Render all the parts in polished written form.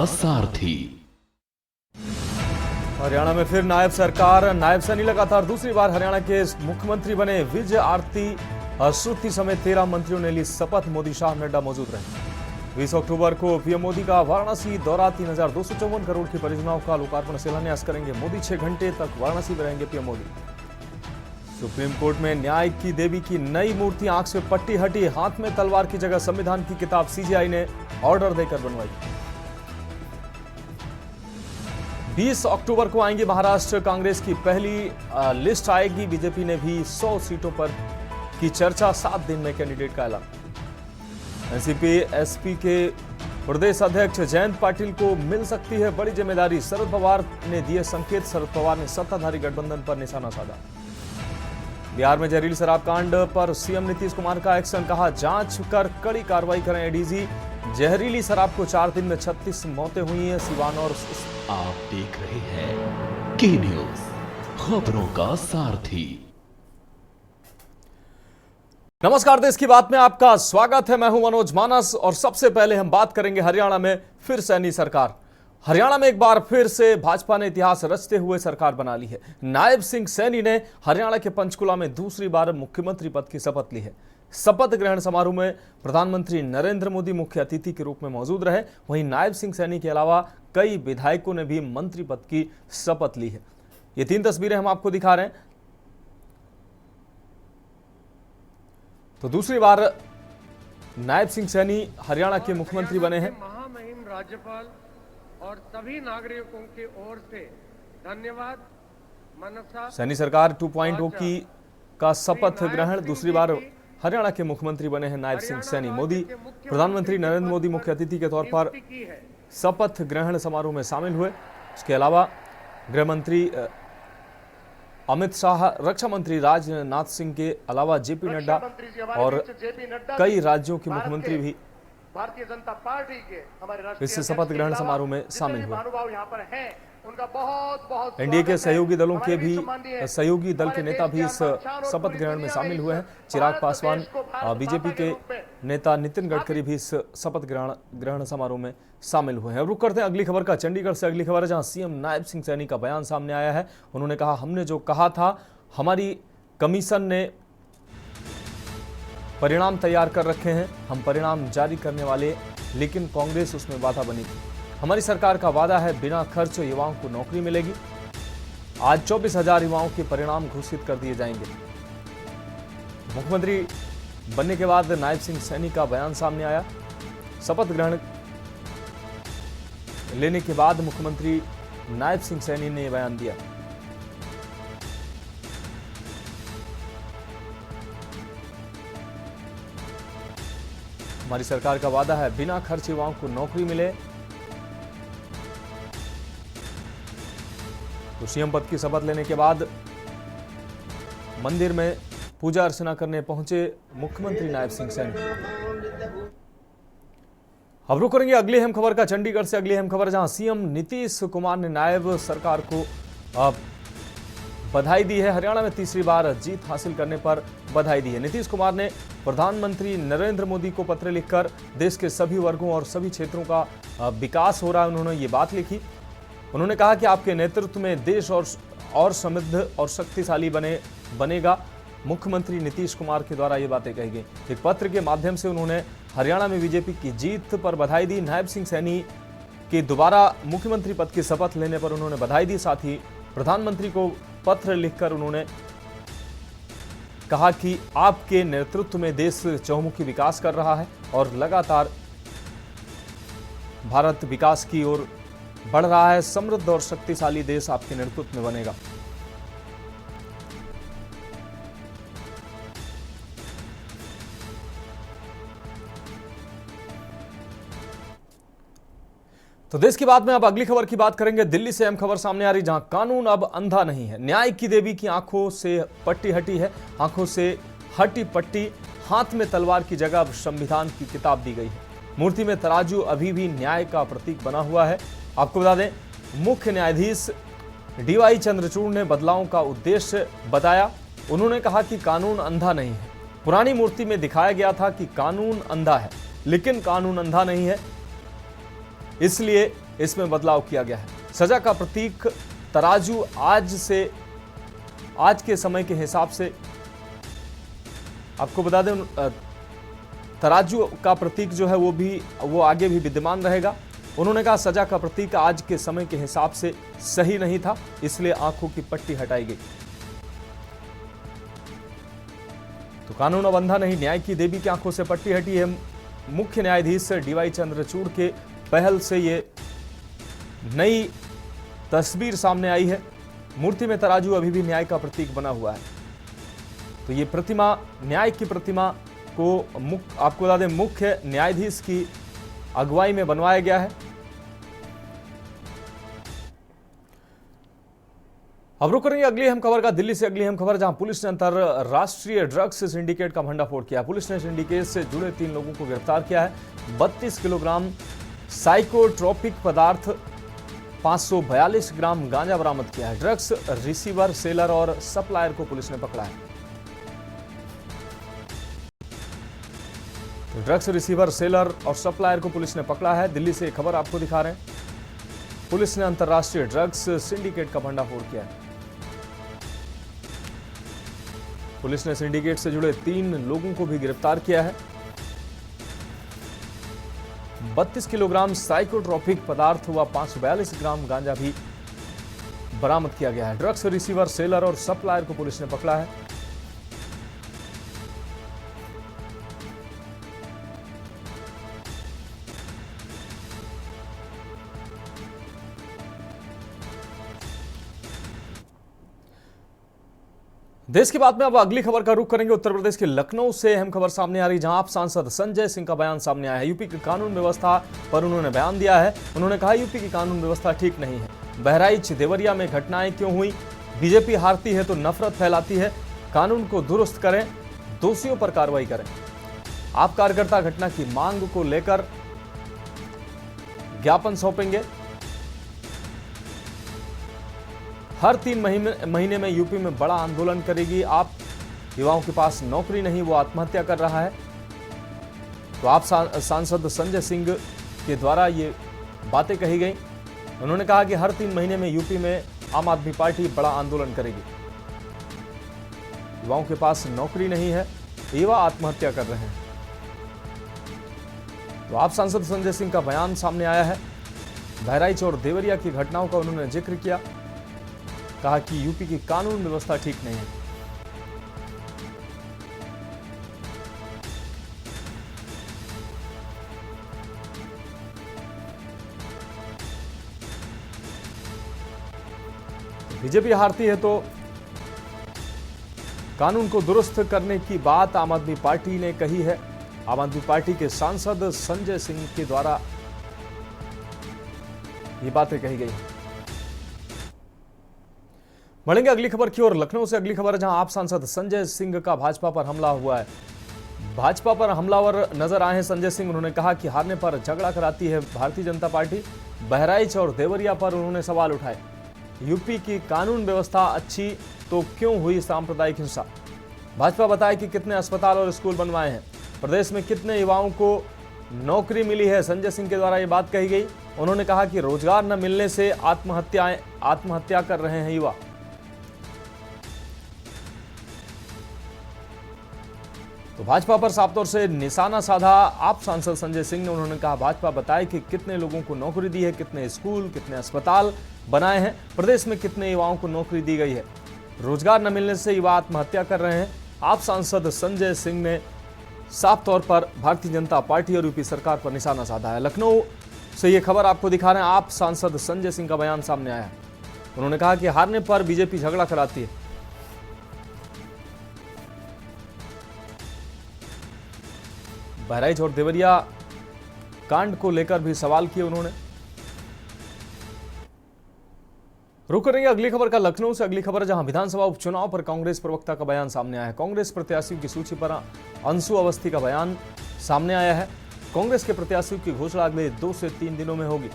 सारथी। हरियाणा में फिर नायब सरकार, नायब सैनी लगातार दूसरी बार हरियाणा के मुख्यमंत्री बने। विजय आरती श्रुति समेत 13 मंत्रियों ने ली शपथ। मोदी, शाह, नड्डा मौजूद रहे। 20 अक्टूबर को पीएम मोदी का वाराणसी दौरा। 3254 करोड़ की परियोजनाओं का लोकार्पण शिलान्यास करेंगे मोदी। 6 घंटे तक वाराणसी में रहेंगे पीएम मोदी। सुप्रीम कोर्ट में न्याय की देवी की नई मूर्ति, आंख से पट्टी हटी, हाथ में तलवार की जगह संविधान की किताब सीजीआई ने ऑर्डर देकर बनवाई। 20 अक्टूबर को आएंगी महाराष्ट्र कांग्रेस की पहली लिस्ट आएगी। बीजेपी ने भी 100 सीटों पर की चर्चा। 7 दिन में कैंडिडेट का ऐलान। एनसीपी एसपी के प्रदेश अध्यक्ष जयंत पाटिल को मिल सकती है बड़ी जिम्मेदारी। शरद पवार ने दिए संकेत। शरद पवार ने सत्ताधारी गठबंधन पर निशाना साधा। बिहार में जहरीली शराब कांड पर सीएम नीतीश कुमार का एक्शन, कहा जांच कर कड़ी कार्रवाई करें एडीजी। जहरीली शराब को 4 दिन में 36 मौतें हुई हैं सिवान और। आप देख रहे हैं के न्यूज, खबरों का सारथी। नमस्कार, देश की बात में आपका स्वागत है। मैं हूं मनोज मानस और सबसे पहले हम बात करेंगे हरियाणा में फिर सैनी सरकार। हरियाणा में एक बार फिर से भाजपा ने इतिहास रचते हुए सरकार बना ली है। नायब सिंह सैनी ने हरियाणा के पंचकुला में दूसरी बार मुख्यमंत्री पद की शपथ ली है। शपथ ग्रहण समारोह में प्रधानमंत्री नरेंद्र मोदी मुख्य अतिथि के रूप में मौजूद रहे। वहीं नायब सिंह सैनी के अलावा कई विधायकों ने भी मंत्री पद की शपथ ली है। ये 3 तस्वीरें हम आपको दिखा रहे हैं। तो दूसरी बार नायब सिंह सैनी हरियाणा के मुख्यमंत्री बने हैं। महामहिम राज्यपाल और सभी नागरिकों की ओर से धन्यवाद। मनसा सैनी सरकार 2.0 का शपथ ग्रहण। दूसरी बार हरियाणा के मुख्यमंत्री बने हैं नायब सिंह सैनी। मोदी, प्रधानमंत्री नरेंद्र मोदी मुख्य अतिथि के तौर पर शपथ ग्रहण समारोह में शामिल हुए। इसके अलावा गृह मंत्री अमित शाह, रक्षा मंत्री राजनाथ सिंह के अलावा जेपी नड्डा और कई राज्यों के मुख्यमंत्री भी भारतीय जनता पार्टी के हमारे इस शपथ ग्रहण समारोह में शामिल हुए। महानुभाव यहाँ पर हैं, उनका बहुत एनडीए के सहयोगी दलों के भी सहयोगी दल के नेता भी इस शपथ ग्रहण में शामिल हुए हैं। चिराग पासवान, बीजेपी के नेता नितिन गडकरी भी इस शपथ ग्रहण समारोह में शामिल हुए हैं। रुक करते हैं अगली खबर का। चंडीगढ़ से अगली खबर है, जहां सीएम नायब सिंह सैनी का बयान सामने आया है। उन्होंने कहा, हमने जो कहा था, हमारी कमीशन ने परिणाम तैयार कर रखे हैं, हम परिणाम जारी करने वाले, लेकिन कांग्रेस उसमें बाधा बनी थी। हमारी सरकार का वादा है बिना खर्च युवाओं को नौकरी मिलेगी। आज 24,000 युवाओं के परिणाम घोषित कर दिए जाएंगे। मुख्यमंत्री बनने के बाद नायब सिंह सैनी का बयान सामने आया। शपथ ग्रहण लेने के बाद मुख्यमंत्री नायब सिंह सैनी ने यह बयान दिया। हमारी सरकार का वादा है बिना खर्च युवाओं को नौकरी मिले। तो सीएम पद की शपथ लेने के बाद मंदिर में पूजा अर्चना करने पहुंचे मुख्यमंत्री नायब सिंह सैनी। अब रुक करेंगे अगली अहम खबर का। चंडीगढ़ से अगली अहम खबर, जहां सीएम नीतीश कुमार ने नायब सरकार को बधाई दी है। हरियाणा में तीसरी बार जीत हासिल करने पर बधाई दी है। नीतीश कुमार ने प्रधानमंत्री नरेंद्र मोदी को पत्र लिखकर देश के सभी वर्गों और सभी क्षेत्रों का विकास हो रहा है, उन्होंने ये बात लिखी। उन्होंने कहा कि आपके नेतृत्व में देश और समृद्ध और शक्तिशाली बनेगा। मुख्यमंत्री नीतीश कुमार के द्वारा ये बातें कही गई। एक पत्र के माध्यम से उन्होंने हरियाणा में बीजेपी की जीत पर बधाई दी। नायब सिंह सैनी के दोबारा मुख्यमंत्री पद की शपथ लेने पर उन्होंने बधाई दी। साथ ही प्रधानमंत्री को पत्र लिखकर उन्होंने कहा कि आपके नेतृत्व में देश चहुमुखी विकास कर रहा है और लगातार भारत विकास की ओर बढ़ रहा है। समृद्ध और शक्तिशाली देश आपके नेतृत्व में बनेगा। तो देश की बात में अब अगली खबर की बात करेंगे। दिल्ली से अहम खबर सामने आ रही, जहां कानून अब अंधा नहीं है। न्याय की देवी की आंखों से पट्टी हटी है, आंखों से हटी पट्टी, हाथ में तलवार की जगह अब संविधान की किताब दी गई है। मूर्ति में तराजू अभी भी न्याय का प्रतीक बना हुआ है। आपको बता दें, मुख्य न्यायाधीश डीवाई चंद्रचूड़ ने बदलावों का उद्देश्य बताया। उन्होंने कहा कि कानून अंधा नहीं है। पुरानी मूर्ति में दिखाया गया था कि कानून अंधा है, लेकिन कानून अंधा नहीं है, इसलिए इसमें बदलाव किया गया है। सजा का प्रतीक तराजू आज के समय के हिसाब से, आपको बता दें, तराजू का प्रतीक जो है वो आगे भी विद्यमान रहेगा। उन्होंने कहा सजा का प्रतीक आज के समय के हिसाब से सही नहीं था, इसलिए आंखों की पट्टी हटाई गई। तो कानून अब अंधा नहीं, न्याय की देवी की आंखों से पट्टी हटी है। मुख्य न्यायाधीश डीवाई चंद्रचूड़ के पहल से ये नई तस्वीर सामने आई है। मूर्ति में तराजू अभी भी न्याय का प्रतीक बना हुआ है। तो ये प्रतिमा, न्याय की प्रतिमा को आपको बता दें मुख्य न्यायाधीश की अगुवाई में बनवाया गया है। अब रुक करेंगे अगली अहम खबर का। दिल्ली से अगली अहम खबर, जहां पुलिस ने अंतरराष्ट्रीय ड्रग्स सिंडिकेट का भंडाफोड़ किया। पुलिस ने सिंडिकेट से जुड़े 3 लोगों को गिरफ्तार किया है। 32 किलोग्राम साइकोट्रोपिक पदार्थ, 542 ग्राम गांजा बरामद किया है। ड्रग्स रिसीवर, सेलर और सप्लायर को पुलिस ने पकड़ा है। तो ड्रग्स रिसीवर, सेलर और सप्लायर को पुलिस ने पकड़ा है। दिल्ली से खबर आपको दिखा रहे हैं। पुलिस ने अंतरराष्ट्रीय ड्रग्स सिंडिकेट का भंडाफोड़ किया है। पुलिस ने सिंडिकेट से जुड़े 3 लोगों को भी गिरफ्तार किया है। 32 किलोग्राम साइकोट्रोपिक पदार्थ व 542 ग्राम गांजा भी बरामद किया गया है। ड्रग्स रिसीवर, सेलर और सप्लायर को पुलिस ने पकड़ा है। देश की बात में अब अगली खबर का रुख करेंगे। उत्तर प्रदेश के लखनऊ से अहम खबर सामने आ रही, जहां आप सांसद संजय सिंह का बयान सामने आया है। यूपी की कानून व्यवस्था पर उन्होंने बयान दिया है। उन्होंने कहा यूपी की कानून व्यवस्था ठीक नहीं है। बहराइच देवरिया में घटनाएं क्यों हुई? बीजेपी हारती है तो नफरत फैलाती है। कानून को दुरुस्त करें, दोषियों पर कार्रवाई करें। आप कार्यकर्ता घटना की मांग को लेकर ज्ञापन सौंपेंगे। हर 3 महीने में यूपी में बड़ा आंदोलन करेगी आप। युवाओं के पास नौकरी नहीं, वो आत्महत्या कर रहा है। तो आप सांसद संजय सिंह के द्वारा ये बातें कही गई। उन्होंने कहा कि हर 3 महीने में यूपी में आम आदमी पार्टी बड़ा आंदोलन करेगी। युवाओं के पास नौकरी नहीं है, युवा आत्महत्या कर रहे हैं। तो आप सांसद संजय सिंह का बयान सामने आया है। बहराइच और देवरिया की घटनाओं का उन्होंने जिक्र किया। कहा कि यूपी की कानून व्यवस्था ठीक नहीं है। बीजेपी हारती है तो कानून को दुरुस्त करने की बात आम आदमी पार्टी ने कही है। आम आदमी पार्टी के सांसद संजय सिंह के द्वारा ये बातें कही गई। बढ़ेंगे अगली खबर की ओर। लखनऊ से अगली खबर है, जहां आप सांसद संजय सिंह का भाजपा पर हमला हुआ है। भाजपा पर हमलावर नजर आए हैं संजय सिंह। उन्होंने कहा कि हारने पर झगड़ा कराती है भारतीय जनता पार्टी। बहराइच और देवरिया पर उन्होंने सवाल उठाए। यूपी की कानून व्यवस्था अच्छी तो क्यों हुई सांप्रदायिक हिंसा? भाजपा बताए कि कितने अस्पताल और स्कूल बनवाए हैं, प्रदेश में कितने युवाओं को नौकरी मिली है। संजय सिंह के द्वारा ये बात कही गई। उन्होंने कहा कि रोजगार न मिलने से आत्महत्या कर रहे हैं युवा। तो भाजपा पर साफ तौर से निशाना साधा आप सांसद संजय सिंह ने। उन्होंने कहा भाजपा बताए कि कितने लोगों को नौकरी दी है, कितने स्कूल, कितने अस्पताल बनाए हैं, प्रदेश में कितने युवाओं को नौकरी दी गई है। रोजगार न मिलने से युवा आत्महत्या कर रहे हैं। आप सांसद संजय सिंह ने साफ तौर पर भारतीय जनता पार्टी और यूपी सरकार पर निशाना साधा है। लखनऊ से ये खबर आपको दिखा रहे हैं। आप सांसद संजय सिंह का बयान सामने आया है। उन्होंने कहा कि हारने पर बीजेपी झगड़ा कराती है। बहराइच और देवरिया कांड को लेकर भी सवाल किए उन्होंने। रुक करेंगे अगली खबर का। लखनऊ से अगली खबर है, जहां विधानसभा उपचुनाव पर कांग्रेस प्रवक्ता का बयान सामने आया है। कांग्रेस प्रत्याशियों की सूची पर अंशु अवस्थी का बयान सामने आया है। कांग्रेस के प्रत्याशियों की घोषणा अगले 2 से 3 दिनों में होगी।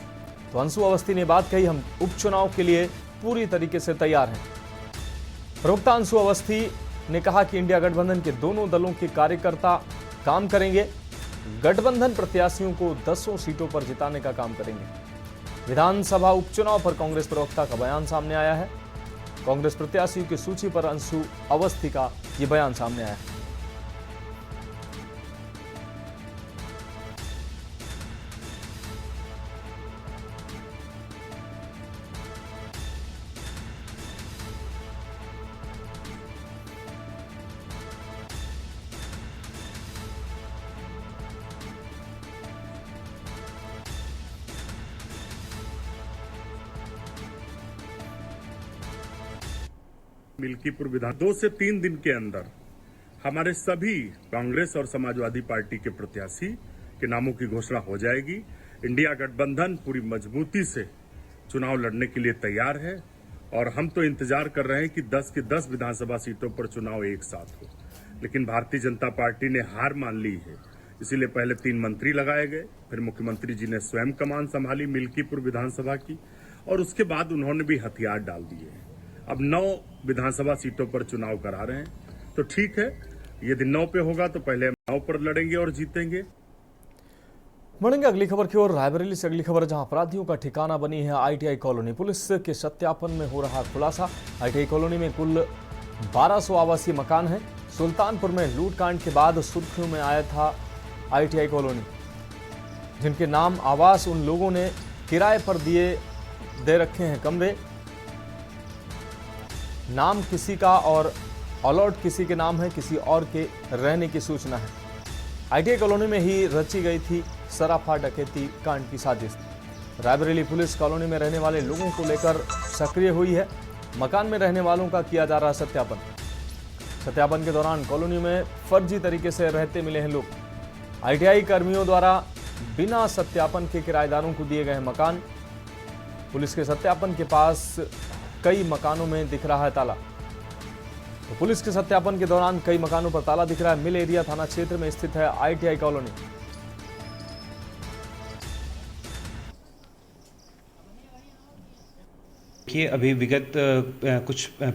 तो अंशु अवस्थी ने बात कही, हम उपचुनाव के लिए पूरी तरीके से तैयार हैं। प्रवक्ता अंशु अवस्थी ने कहा कि इंडिया गठबंधन के दोनों दलों के कार्यकर्ता काम करेंगे। गठबंधन प्रत्याशियों को 10 सीटों पर जिताने का काम करेंगे। विधानसभा उपचुनाव पर कांग्रेस प्रवक्ता का बयान सामने आया है। कांग्रेस प्रत्याशियों की सूची पर अंशु अवस्थी का यह बयान सामने आया है। मिल्कीपुर विधान 2 से 3 दिन के अंदर हमारे सभी कांग्रेस और समाजवादी पार्टी के प्रत्याशी के नामों की घोषणा हो जाएगी। इंडिया गठबंधन पूरी मजबूती से चुनाव लड़ने के लिए तैयार है और हम तो इंतजार कर रहे हैं कि 10 की 10 विधानसभा सीटों पर चुनाव एक साथ हो, लेकिन भारतीय जनता पार्टी ने हार मान ली है। इसीलिए पहले 3 मंत्री लगाए गए, फिर मुख्यमंत्री जी ने स्वयं कमान संभाली मिल्कीपुर विधानसभा की और उसके बाद उन्होंने भी हथियार डाल दिए हैं। अब 9 विधानसभा सीटों पर चुनाव करा रहे हैं, तो ठीक है, यदि 9 पे होगा तो पहले हम 9 पर लड़ेंगे और जीतेंगे। बढ़ेंगे अगली खबर की ओर। रायबरेली से अगली खबर, जहां अपराधियों का ठिकाना बनी है आईटीआई कॉलोनी। पुलिस के सत्यापन में हो रहा खुलासा। आईटीआई कॉलोनी में कुल 1200 आवासीय मकान हैं। सुल्तानपुर में लूटकांड के बाद सुर्खियों में आया था आईटीआई कॉलोनी, जिनके नाम आवास उन लोगों ने किराए पर दे रखे हैं कमरे। नाम किसी का और अलॉट किसी के नाम है, किसी और के रहने की सूचना है। आईटीआई कॉलोनी में ही रची गई थी सराफा डकैती कांड की साजिश। रायबरेली पुलिस कॉलोनी में रहने वाले लोगों को लेकर सक्रिय हुई है। मकान में रहने वालों का किया जा रहा सत्यापन। सत्यापन के दौरान कॉलोनी में फर्जी तरीके से रहते मिले हैं लोग। आईटीआई कर्मियों द्वारा बिना सत्यापन के किराएदारों को दिए गए मकान। पुलिस के सत्यापन के पास कई मकानों में दिख रहा है ताला। तो पुलिस के सत्यापन के दौरान कई मकानों पर ताला दिख रहा है। मिल एरिया थाना क्षेत्र में स्थित है आईटीआई कॉलोनी। देखिए, अभी विगत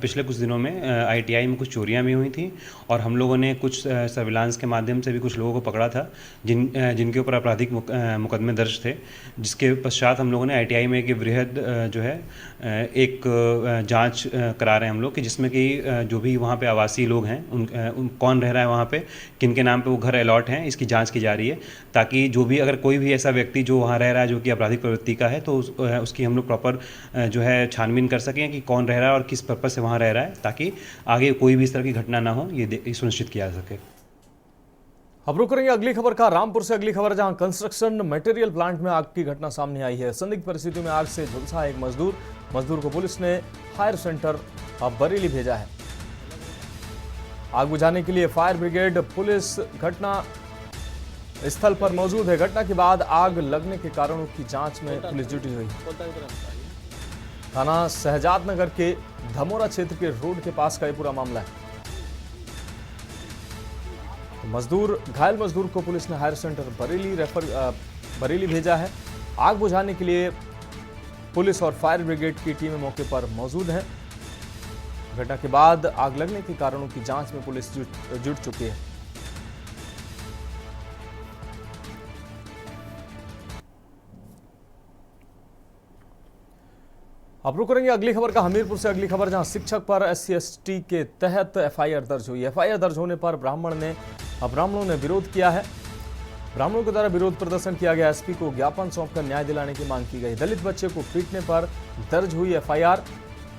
पिछले कुछ दिनों में आईटीआई में कुछ चोरियां भी हुई थी और हम लोगों ने कुछ सर्विलांस के माध्यम से भी कुछ लोगों को पकड़ा था जिनके ऊपर आपराधिक मुकदमे दर्ज थे। जिसके पश्चात हम लोगों ने आईटीआई में एक वृहद जो है एक जांच करा रहे हैं हम लोग कि जिसमें कि जो भी वहाँ पे आवासीय लोग हैं उन कौन रह रहा है वहाँ पे, किन के नाम पे वो घर अलॉट हैं, इसकी जाँच की जा रही है। ताकि जो भी अगर कोई भी ऐसा व्यक्ति जो वहाँ रह रहा है जो कि आपराधिक प्रवृत्ति का है, तो उसकी हम लोग प्रॉपर जो है छानबीन कर सकें कि कौन रह रहा है और किस पर्पस से वहाँ रह रहा है, ताकि आगे कोई भी इस तरह की घटना ना हो, ये सुनिश्चित किया जा सके। अब रुक करेंगे अगली खबर का। रामपुर से अगली खबर, जहां कंस्ट्रक्शन मटेरियल प्लांट में आग की घटना सामने आई है। संदिग्ध परिस्थितियों में आग से झुलसा एक मजदूर को पुलिस ने फायर सेंटर बरेली भेजा है। आग बुझाने के लिए फायर ब्रिगेड पुलिस घटना स्थल पर मौजूद है। घटना के बाद आग लगने के कारणों की जांच में पुलिस जुटी हुई है। थाना शहजाद नगर के धमोरा क्षेत्र के रोड के पास का ये पूरा मामला है। घायल मजदूर को पुलिस ने हायर सेंटर बरेली भेजा है। आग बुझाने के लिए पुलिस और फायर ब्रिगेड की टीमें मौके पर मौजूद हैं। घटना के बाद आग लगने के कारणों की जांच में पुलिस जुट चुकी है। अब रुक करेंगे अगली खबर का। हमीरपुर से अगली खबर, जहां शिक्षक पर SC/ST के तहत एफआईआर दर्ज हुई है। एफआईआर दर्ज होने पर ब्राह्मणों ने विरोध किया है। ब्राह्मणों के द्वारा विरोध प्रदर्शन किया गया। एसपी को ज्ञापन सौंपकर न्याय दिलाने की मांग की गई। दलित बच्चे को पीटने पर दर्ज हुई एफआईआर।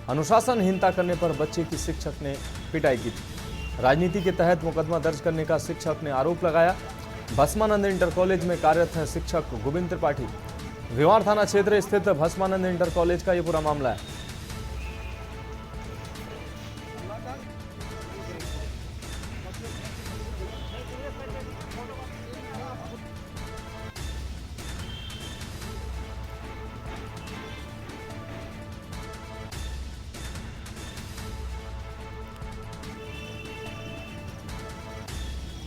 अनुशासनहीनता करने पर बच्चे की शिक्षक ने पिटाई की थी। राजनीति के तहत मुकदमा दर्ज करने का शिक्षक ने आरोप लगाया। भस्मानंद इंटर कॉलेज में कार्यरत है शिक्षक गोविंद त्रिपाठी। विवार थाना क्षेत्र स्थित भस्मानंद इंटर कॉलेज का यह पूरा मामला है।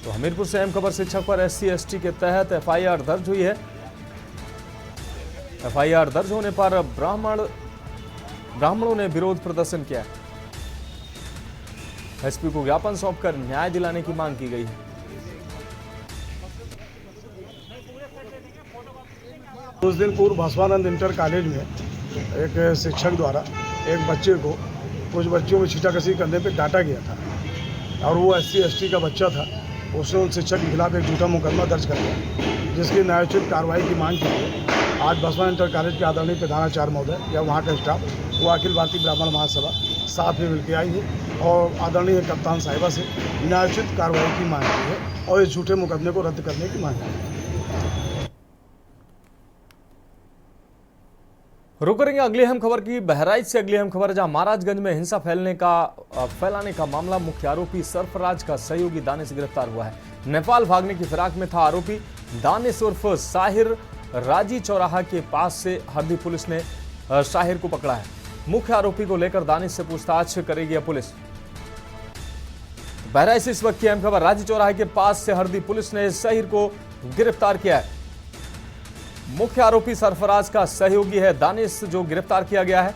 तो हमीरपुर से अहम खबर, शिक्षक पर SC/ST के तहत एफआईआर दर्ज हुई है। एफआईआर दर्ज होने पर ब्राह्मणों ने विरोध प्रदर्शन किया। एसपी को ज्ञापन सौंपकर न्याय दिलाने की मांग की गई है। कुछ दिन पूर्व भास्वानंद इंटर कॉलेज में एक शिक्षक द्वारा एक बच्चे को कुछ बच्चों में छींटाकशी करने पे डांटा गया था और वो SC/ST का बच्चा था। उसने उन शिक्षक के खिलाफ एक झूठा मुकदमा दर्ज कर दिया, जिसकी न्यायोचित कार्रवाई की मांग के लिए आज भास्वानंद इंटर कॉलेज के आदरणीय प्रधानाचार्य महोदय या वहाँ का स्टाफ वो अखिल भारतीय ब्राह्मण महासभा साथ में मिलकर आई है और आदरणीय कप्तान साहिबा से न्यायोचित कार्रवाई की मांग की है और इस झूठे मुकदमे को रद्द करने की मांग की है। रुक करेंगे अगली अहम खबर की। बहराइच से अगली अहम खबर, जहां महाराजगंज में हिंसा फैलाने का मामला मुख्य आरोपी सरफराज का सहयोगी दानिश गिरफ्तार हुआ है। नेपाल भागने की फिराक में था आरोपी दानिश उर्फ साहिर। राजी चौराहा के पास से हरदी पुलिस ने साहिर को पकड़ा है। मुख्य आरोपी को लेकर दानिश से पूछताछ करेगी पुलिस। बहराइच से इस वक्त की अहम खबर, राजी चौराहे के पास से हरदी पुलिस ने साहिर को गिरफ्तार किया है। मुख्य आरोपी सरफराज का सहयोगी है दानिश जो गिरफ्तार किया गया है।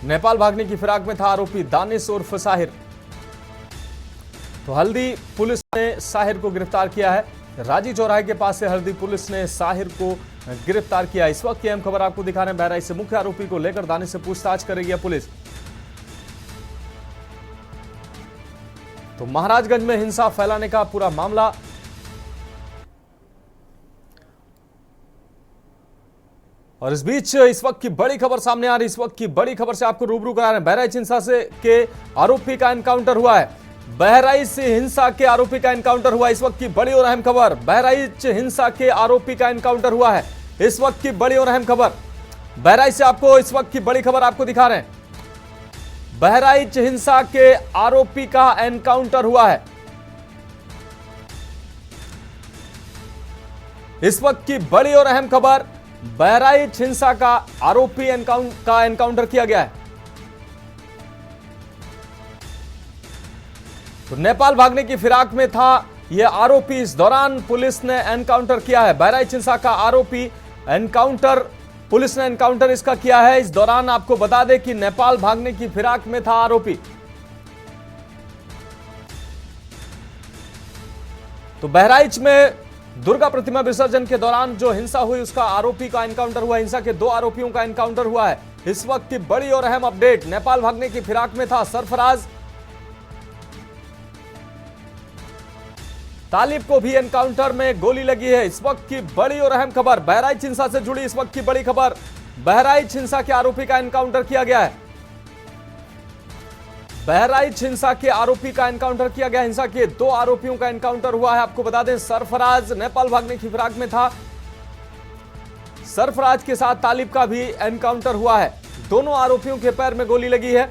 नेपाल भागने की फिराक में था आरोपी दानिश उर्फ साहिर। तो हल्दी पुलिस ने साहिर को गिरफ्तार किया है। राजी चौराहे के पास से हल्दी पुलिस ने साहिर को गिरफ्तार किया। इस वक्त की अहम खबर आपको दिखा रहे हैं। बहराइच से मुख्य आरोपी को लेकर दानिश से पूछताछ करेगी पुलिस। तो महाराजगंज में हिंसा फैलाने का पूरा मामला, और इस बीच इस वक्त की बड़ी खबर सामने आ रही। इस वक्त की बड़ी खबर से आपको रूबरू करा रहे हैं। बहराइच हिंसा से के आरोपी का एनकाउंटर हुआ है। बहराइच से हिंसा के आरोपी का एनकाउंटर हुआ। इस वक्त की बड़ी और अहम खबर, बहराइच हिंसा के आरोपी का एनकाउंटर हुआ है। इस वक्त की बड़ी और अहम खबर बहराइच से आपको इस वक्त की बड़ी खबर आपको दिखा रहे हैं। बहराइच हिंसा के आरोपी का एनकाउंटर हुआ है। इस वक्त की बड़ी और अहम खबर, बहराइच हिंसा का आरोपी का एनकाउंटर किया गया है। तो नेपाल भागने की फिराक में था यह आरोपी। इस दौरान पुलिस ने एनकाउंटर किया है। बहराइच हिंसा का आरोपी एनकाउंटर, पुलिस ने एनकाउंटर इसका किया है। इस दौरान आपको बता दें कि नेपाल भागने की फिराक में था आरोपी। तो बहराइच में दुर्गा प्रतिमा विसर्जन के दौरान जो हिंसा हुई उसका आरोपी का एनकाउंटर हुआ। हिंसा के 2 आरोपियों का एनकाउंटर हुआ है। इस वक्त की बड़ी और अहम अपडेट, नेपाल भागने की फिराक में था सरफराज। तालिब को भी एनकाउंटर में गोली लगी है। इस वक्त की बड़ी और अहम खबर, बहराइच हिंसा से जुड़ी इस वक्त की बड़ी खबर, बहराइच हिंसा के आरोपी का एनकाउंटर किया गया है। बहराइच हिंसा के आरोपी का एनकाउंटर किया गया। हिंसा के 2 आरोपियों का एनकाउंटर हुआ है। आपको बता दें सरफराज नेपाल भागने की फिराक में था। सरफराज के साथ तालिब का भी एनकाउंटर हुआ है। दोनों आरोपियों के पैर में गोली लगी है।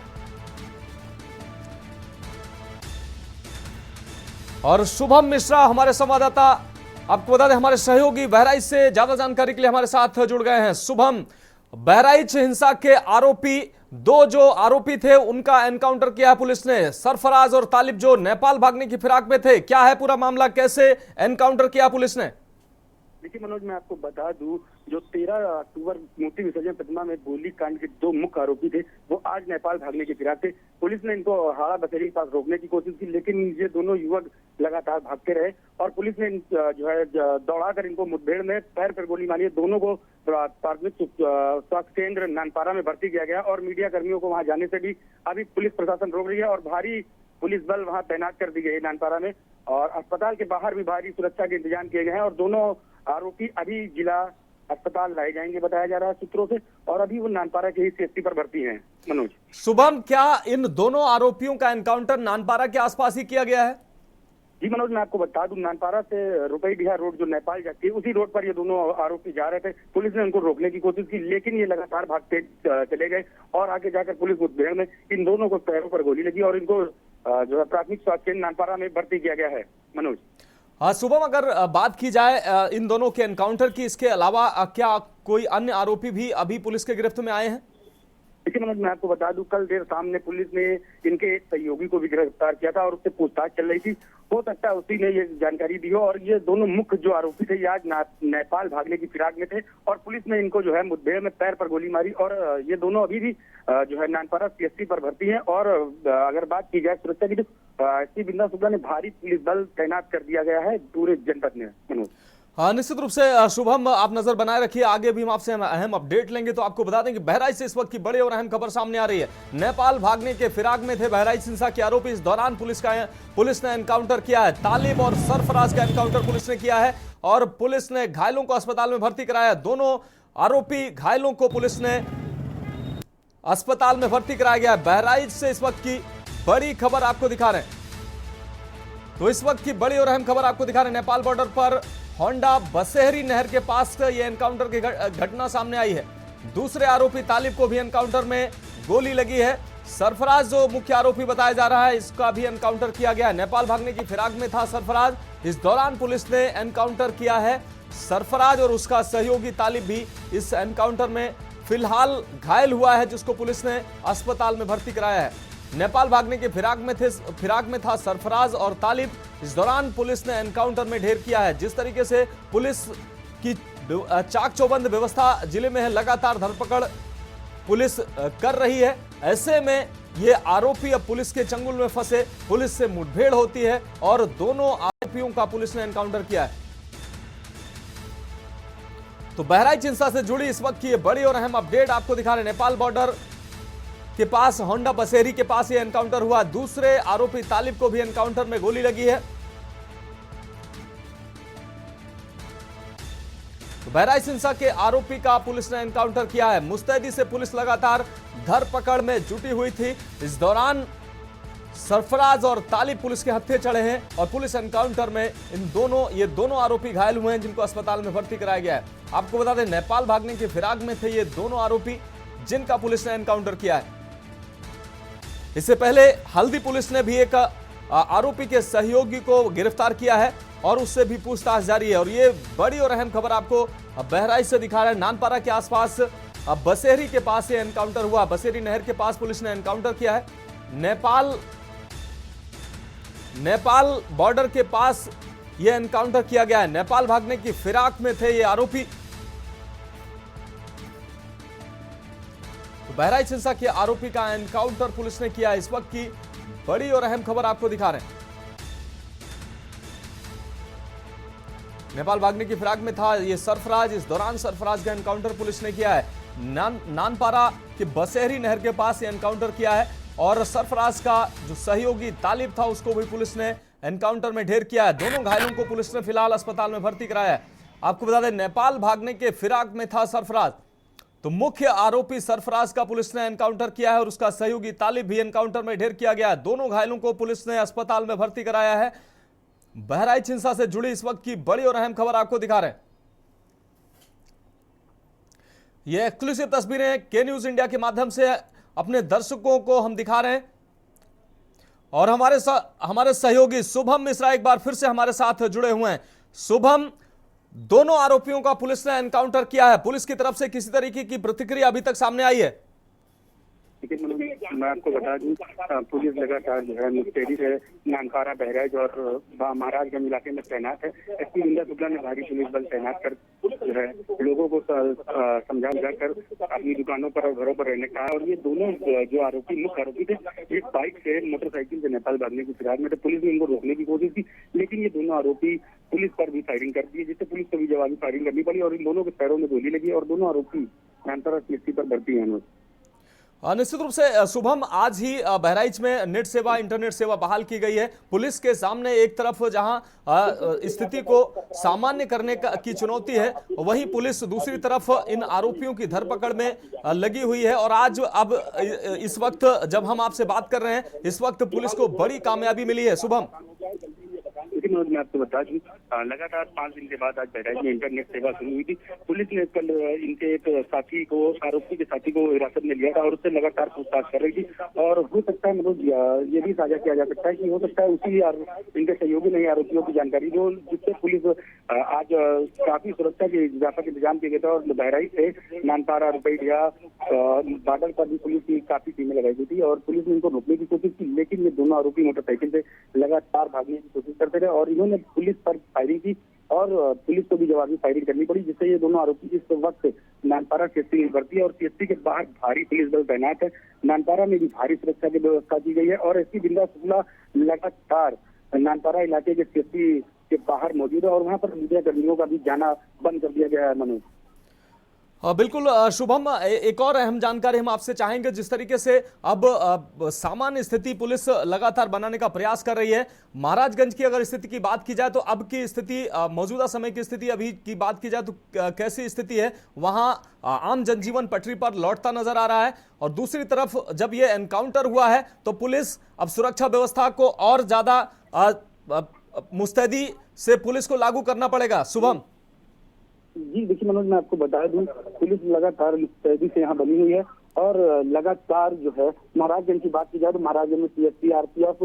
और शुभम मिश्रा हमारे संवाददाता, आपको बता दें हमारे सहयोगी बहराइच से ज्यादा जानकारी के लिए हमारे साथ जुड़ गए हैं। शुभम, बहराइच हिंसा के आरोपी 2 जो आरोपी थे उनका एनकाउंटर किया पुलिस ने। सरफराज और तालिब जो नेपाल भागने की फिराक में थे, क्या है पूरा मामला, कैसे एनकाउंटर किया पुलिस ने? देखिए मनोज, मैं आपको बता दूं, जो 13 अक्टूबर मूर्ति विसर्जन प्रतिमा में गोली कांड के 2 मुख्य आरोपी थे वो आज नेपाल भागने की फिराक थे। पुलिस ने इनको हाड़ा बसेरी के पास रोकने की कोशिश की, लेकिन ये दोनों युवक लगातार भागते रहे और पुलिस ने जो है दौड़ाकर इनको मुठभेड़ में पैर पर गोली मारी। दोनों को प्राथमिक स्वास्थ्य केंद्र नानपारा में भर्ती किया गया और मीडिया कर्मियों को वहां जाने से भी अभी पुलिस प्रशासन रोक रही है और भारी पुलिस बल वहां तैनात कर दी गई है नानपारा में, और अस्पताल के बाहर भी भारी सुरक्षा के इंतजाम किए गए हैं और दोनों आरोपी अभी जिला अस्पताल लाए जाएंगे बताया जा रहा है सूत्रों से, और अभी वो नानपारा के ही CHC पर भर्ती हैं। मनोज, शुभम, क्या इन दोनों आरोपियों का एनकाउंटर नानपारा के आसपास ही किया गया है? जी मनोज, मैं आपको बता दूं, नानपारा से रुपईडीहा रोड जो नेपाल जाती है उसी रोड पर ये दोनों आरोपी जा रहे थे। पुलिस ने उनको रोकने की कोशिश की, लेकिन ये लगातार भागते चले गए और आगे जाकर पुलिस मुठभेड़ में इन दोनों को पैरों पर गोली लगी और इनको जो है प्राथमिक स्वास्थ्य केंद्र नानपारा में भर्ती किया गया है। मनोज, हाँ शुभम, अगर बात की जाए इन दोनों के एनकाउंटर की, इसके अलावा क्या कोई अन्य आरोपी भी अभी पुलिस के गिरफ्त में आए हैं? देखिए मनोज, मैं आपको बता दूं, कल देर शाम ने पुलिस ने इनके एक सहयोगी को भी गिरफ्तार किया था और उससे पूछताछ चल रही थी। हो सकता है उसी ने ये जानकारी दी हो, और ये दोनों मुख्य जो आरोपी थे ये आज नेपाल भागने की फिराक में थे और पुलिस ने इनको जो है मुठभेड़ में पैर पर गोली मारी और ये दोनों अभी भी जो है नानपारा CHC पर भर्ती हैं। और अगर बात की जाए सुरक्षा की तो SP बिंदा शुक्ला ने भारी पुलिस बल तैनात कर दिया गया है पूरे जनपद में। मनोज, हाँ, निश्चित रूप से शुभम आप नजर बनाए रखिए, आगे भी हम आपसे अहम अपडेट लेंगे। तो आपको बता दें कि बहराइच से इस वक्त की बड़ी और अहम खबर सामने आ रही है। नेपाल भागने के फिराक में थे बहराइच हिंसा के आरोपी। इस दौरान पुलिस ने एनकाउंटर किया है। तालिब और सरफराज का एनकाउंटर पुलिस ने किया है और पुलिस ने घायलों को अस्पताल में भर्ती कराया। दोनों आरोपी घायलों को पुलिस ने अस्पताल में भर्ती कराया गया है। बहराइच से इस वक्त की बड़ी खबर आपको दिखा रहे हैं। तो इस वक्त की बड़ी और अहम खबर आपको दिखा रहे हैं। नेपाल बॉर्डर पर होंडा बसेहरी नहर के पास यह एनकाउंटर की घटना सामने आई है। दूसरे आरोपी तालिब को भी एनकाउंटर में गोली लगी है। सरफराज जो मुख्य आरोपी बताया जा रहा है, इसका भी एनकाउंटर किया गया। नेपाल भागने की फिराक में था सरफराज। इस दौरान पुलिस ने एनकाउंटर किया है। सरफराज और उसका सहयोगी तालिब भी इस एनकाउंटर में फिलहाल घायल हुआ है, जिसको पुलिस ने अस्पताल में भर्ती कराया है। नेपाल भागने के फिराक में था सरफराज और तालिब। इस दौरान पुलिस ने एनकाउंटर में ढेर किया है। जिस तरीके से पुलिस की चाक चौबंद व्यवस्था जिले में है, लगातार धरपकड़ पुलिस कर रही है, ऐसे में ये आरोपी अब पुलिस के चंगुल में फंसे। पुलिस से मुठभेड़ होती है और दोनों आरोपियों का पुलिस ने एनकाउंटर किया है। तो बहराइच हिंसा से जुड़ी इस वक्त की बड़ी और अहम अपडेट आपको दिखा रहे हैं। नेपाल बॉर्डर के पास होंडा बसेरी के पास ये एनकाउंटर हुआ। दूसरे आरोपी तालिब को भी एनकाउंटर में गोली लगी है। तो बहराइच हिंसा के आरोपी का पुलिस ने एनकाउंटर किया है। मुस्तैदी से पुलिस लगातार धरपकड़ में जुटी हुई थी। इस दौरान सरफराज और तालिब पुलिस के हत्थे चढ़े हैं और पुलिस एनकाउंटर में ये दोनों आरोपी घायल हुए हैं, जिनको अस्पताल में भर्ती कराया गया है। आपको बता दें, नेपाल भागने की फिराक में थे ये दोनों आरोपी, जिनका पुलिस ने एनकाउंटर किया है। इससे पहले हल्दी पुलिस ने भी एक आरोपी के सहयोगी को गिरफ्तार किया है और उससे भी पूछताछ जारी है। और ये बड़ी और अहम खबर आपको बहराइच से दिखा रहा है। नानपारा के आसपास बसेरी के पास ये एनकाउंटर हुआ। बसेरी नहर के पास पुलिस ने एनकाउंटर किया है। नेपाल बॉर्डर के पास यह एनकाउंटर किया गया है। नेपाल भागने की फिराक में थे ये आरोपी। तो बहराइच हिंसा के आरोपी का एनकाउंटर पुलिस ने किया। इस वक्त की बड़ी और अहम खबर आपको दिखा रहे हैं। नेपाल भागने की फिराक में था ये सरफराज। इस दौरान सरफराज का एनकाउंटर पुलिस ने किया है। नानपारा के बसेहरी नहर के पास ये एनकाउंटर किया है और सरफराज का जो सहयोगी तालिब था, उसको भी पुलिस ने एनकाउंटर में ढेर किया है। दोनों घायलों को पुलिस ने फिलहाल अस्पताल में भर्ती कराया है। आपको बता दें, नेपाल भागने के फिराक में था सरफराज। तो मुख्य आरोपी सरफराज का पुलिस ने एनकाउंटर किया है और उसका सहयोगी तालिब भी एनकाउंटर में ढेर किया गया है। दोनों घायलों को पुलिस ने अस्पताल में भर्ती कराया है। बहराइच हिंसा से जुड़ी इस वक्त की बड़ी और अहम खबर आपको दिखा रहे हैं। ये एक्सक्लूसिव तस्वीरें के न्यूज इंडिया के माध्यम से अपने दर्शकों को हम दिखा रहे हैं और हमारे सहयोगी शुभम मिश्रा एक बार फिर से हमारे साथ जुड़े हुए हैं। शुभम, दोनों आरोपियों का पुलिस ने एनकाउंटर किया है। पुलिस की तरफ से किसी तरीके की प्रतिक्रिया अभी तक सामने आई है? लेकिन मैं आपको बता दूं, पुलिस लगातार जो है मुस्तैदी से नानपारा, बहराइच और महाराजगंज इलाके में तैनात है। एसपी इंदा शुक्ला ने भारी पुलिस बल तैनात कर जो है लोगों को समझा बुझाकर अपनी दुकानों पर और घरों पर रहने का। और ये दोनों जो आरोपी मुख्य आरोपी थे, एक बाइक से मोटरसाइकिल से नेपाल भागने की फिराक में थे। पुलिस ने इनको रोकने की कोशिश की, लेकिन ये दोनों आरोपी पुलिस पर भी फायरिंग कर दी, जिससे पुलिस को भी जवाबी फायरिंग करनी पड़ी और इन दोनों के पैरों में गोली लगी और दोनों आरोपी नानपारा सीएचसी पर भर्ती हैं। निश्चित रूप से शुभम, आज ही बहराइच में नेट सेवा, इंटरनेट सेवा बहाल की गई है। पुलिस के सामने एक तरफ जहां स्थिति को सामान्य करने की चुनौती है, वहीं पुलिस दूसरी तरफ इन आरोपियों की धरपकड़ में लगी हुई है। और आज अब इस वक्त जब हम आपसे बात कर रहे हैं, इस वक्त पुलिस को बड़ी कामयाबी मिली है। शुभम, मैं आपको बता दूं, लगातार 5 दिन के बाद आज बहराइच में इंटरनेट सेवा शुरू हुई थी। पुलिस ने कल इनके एक साथी को, आरोपी के साथी को हिरासत में लिया था और उससे लगातार पूछताछ कर रही थी। और हो सकता है मतलब ये भी साझा किया जा सकता है कि हो सकता है उसी इनके सहयोगी नहीं आरोपियों की जानकारी जो जिससे पुलिस आज काफी सुरक्षा के व्यापक इंतजाम किए गए थे। और बहराइच से नानपारा, रुपैया बाडल पर भी पुलिस की काफी टीमें लगाई गई थी और पुलिस ने इनको रोकने की कोशिश की, लेकिन ये दोनों आरोपी मोटरसाइकिल से लगातार भागने की कोशिश करते रहे और इन्होंने पुलिस पर फायरिंग की और पुलिस को भी जवाबी फायरिंग करनी पड़ी, जिससे ये दोनों आरोपी इस वक्त नानपारा सीएचसी में भर्ती है और सीएचसी के बाहर भारी पुलिस बल तैनात है। नानपारा में भी भारी सुरक्षा की व्यवस्था की गई है और एसपी बिंदा शुक्ला लगातार नानपारा इलाके के सीएचसी के बाहर मौजूद है और वहां पर मीडिया कर्मियों का भी जाना बंद कर दिया गया है। मनोज, बिल्कुल शुभम, एक और अहम जानकारी हम आपसे चाहेंगे। जिस तरीके से अब सामान्य स्थिति पुलिस लगातार बनाने का प्रयास कर रही है, महाराजगंज की अगर स्थिति की बात की जाए तो अब की स्थिति, मौजूदा समय की स्थिति अभी की बात की जाए तो कैसी स्थिति है? वहां आम जनजीवन पटरी पर लौटता नजर आ रहा है और दूसरी तरफ जब ये एनकाउंटर हुआ है तो पुलिस अब सुरक्षा व्यवस्था को और ज्यादा मुस्तैदी से पुलिस को लागू करना पड़ेगा। शुभम जी देखिए मनोज, मैं आपको बता दूं, पुलिस लगातार मुस्तैदी से यहाँ बनी हुई है और लगातार जो है महाराजगंज की बात की जाए तो महाराजगंज में सीएसपी आरपीएफ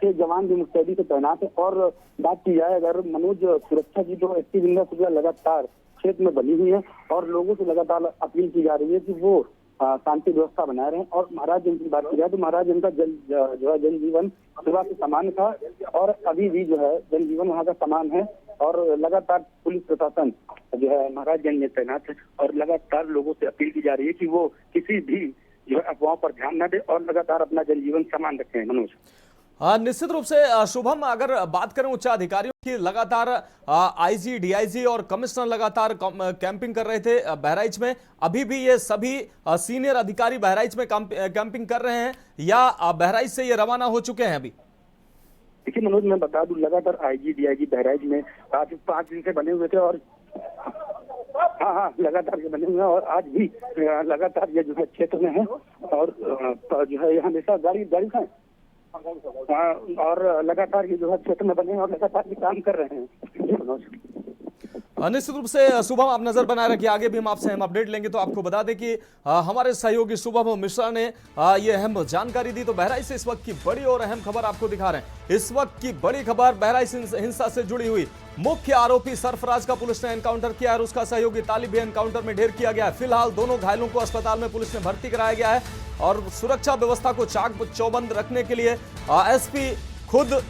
के जवान भी मुस्तैदी से तैनात है। और बात की जाए अगर मनोज सुरक्षा की, तो एसपी विंदा शुक्ला लगातार क्षेत्र में बनी हुई है और लोगों से लगातार अपील की जा रही है कि वो शांति व्यवस्था बनाए रहे। और महाराजगंज की बात की जाए तो महाराजगंज का जो है जनजीवन सुबह से समान था और अभी भी जो है जनजीवन वहाँ का समान है और लगातार पुलिस प्रशासन जो है महाराजगंज में तैनात है और लगातार लोगों से अपील की जा रही है कि वो किसी भी जो है अफवाहों पर ध्यान न दे और लगातार अपना जनजीवन समान रखें। मनोज, निश्चित रूप से शुभम, अगर बात करें उच्च अधिकारियों की, लगातार आईजी, डीआईजी और कमिश्नर लगातार कैंपिंग कर रहे थे बहराइच में। अभी भी ये सभी सीनियर अधिकारी बहराइच में कैंपिंग कर रहे हैं या बहराइच से ये रवाना हो चुके हैं? अभी देखिए मनोज, मैं बता दूं, लगातार आईजी डीआईजी बहराइच में आज 5 दिन से बने हुए थे और हाँ लगातार ये बने हुए हैं और आज भी लगातार ये जो है क्षेत्र में है और जो है हमेशा गाड़ी है और लगातार ये जो है क्षेत्र में बने हैं और लगातार भी काम कर रहे हैं। निश्चित रूप से शुभम, आप नजर बनाए रखिए, आगे भी हम आपसे अहम अपडेट लेंगे। तो आपको बता दें कि हमारे सहयोगी शुभम मिश्रा ने ये अहम जानकारी दी। तो बहराइच से इस वक्त की बड़ी और अहम खबर आपको दिखा रहे हैं। इस वक्त की बड़ी खबर बहराइच हिंसा से जुड़ी हुई मुख्य आरोपी सरफराज का पुलिस ने एनकाउंटर किया और उसका सहयोगी तालिब भी एनकाउंटर में ढेर किया गया है। फिलहाल दोनों घायलों को अस्पताल में पुलिस ने भर्ती कराया गया है और सुरक्षा व्यवस्था को चाक चौबंद रखने के लिए एसपी खुद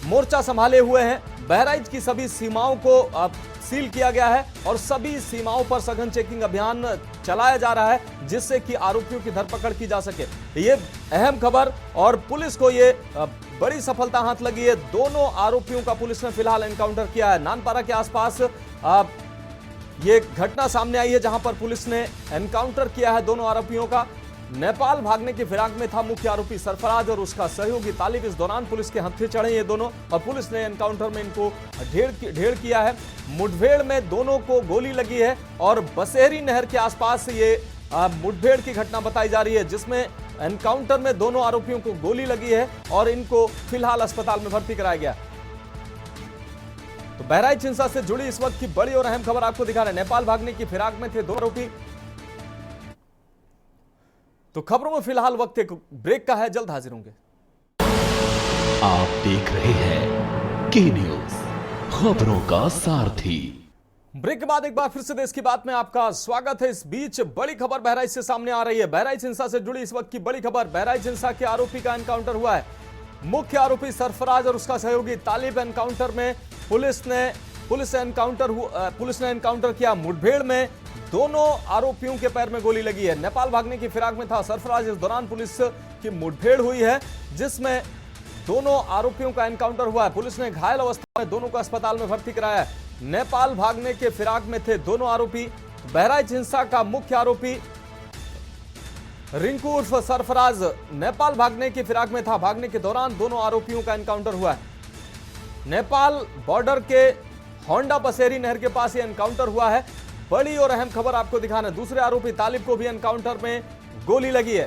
मोर्चा संभाले हुए हैं। बहराइच की सभी सीमाओं को सील किया गया है और सभी सीमाओं पर सघन चेकिंग अभियान चलाया जा रहा है जिससे कि आरोपियों की धरपकड़ की जा सके। ये अहम खबर और पुलिस को ये बड़ी सफलता हाथ लगी है। दोनों आरोपियों का पुलिस ने फिलहाल एनकाउंटर किया है। नानपारा के आसपास ये घटना सामने आई है जहां पर पुलिस ने एनकाउंटर किया है दोनों आरोपियों का। नेपाल भागने की फिराक में था मुख्य आरोपी सरफराज और उसका सहयोगी तालिब। इस दौरान पुलिस के हत्थे चढ़े ये दोनों और पुलिस ने एनकाउंटर में इनको ढेर किया है। मुठभेड़ में दोनों को गोली लगी है और बसेहरी नहर के आसपास ये मुठभेड़ की घटना बताई जा रही है जिसमें एनकाउंटर में दोनों आरोपियों को गोली लगी है और इनको फिलहाल अस्पताल में भर्ती कराया गया। तो बहराइच हिंसा से जुड़ी इस वक्त की बड़ी और अहम खबर आपको दिखा रहे हैं। नेपाल भागने की फिराक में थे दो आरोपी। तो खबरों में फिलहाल वक्त एक ब्रेक का है, जल्द हाजिर होंगे। आप देख रहे हैं के न्यूज, खबरों का सारथी। ब्रेक के बाद एक बार फिर से देश की बात में आपका स्वागत है। इस बीच बड़ी खबर बहराइच से सामने आ रही है। बहराइच हिंसा से जुड़ी इस वक्त की बड़ी खबर, बहराइच हिंसा के आरोपी का एनकाउंटर हुआ है। मुख्य आरोपी सरफराज और उसका सहयोगी तालिब एनकाउंटर में पुलिस ने एनकाउंटर किया। मुठभेड़ में दोनों आरोपियों के पैर में गोली लगी है। नेपाल भागने की फिराक में था सरफराज। इस दौरान पुलिस की मुठभेड़ हुई है जिसमें दोनों आरोपियों का एनकाउंटर हुआ है। पुलिस ने घायल अवस्था में दोनों को अस्पताल में भर्ती कराया है। नेपाल भागने के फिराक में थे दोनों आरोपी। बहराइच हिंसा का मुख्य आरोपी रिंकू उर्फ सरफराज नेपाल भागने की फिराक में था। भागने के दौरान दोनों आरोपियों का एनकाउंटर हुआ है। नेपाल बॉर्डर के होंडा बसेरी नहर के पास ये एनकाउंटर हुआ है। बड़ी और अहम खबर आपको दिखाना है। दूसरे आरोपी तालिब को भी एनकाउंटर में गोली लगी है।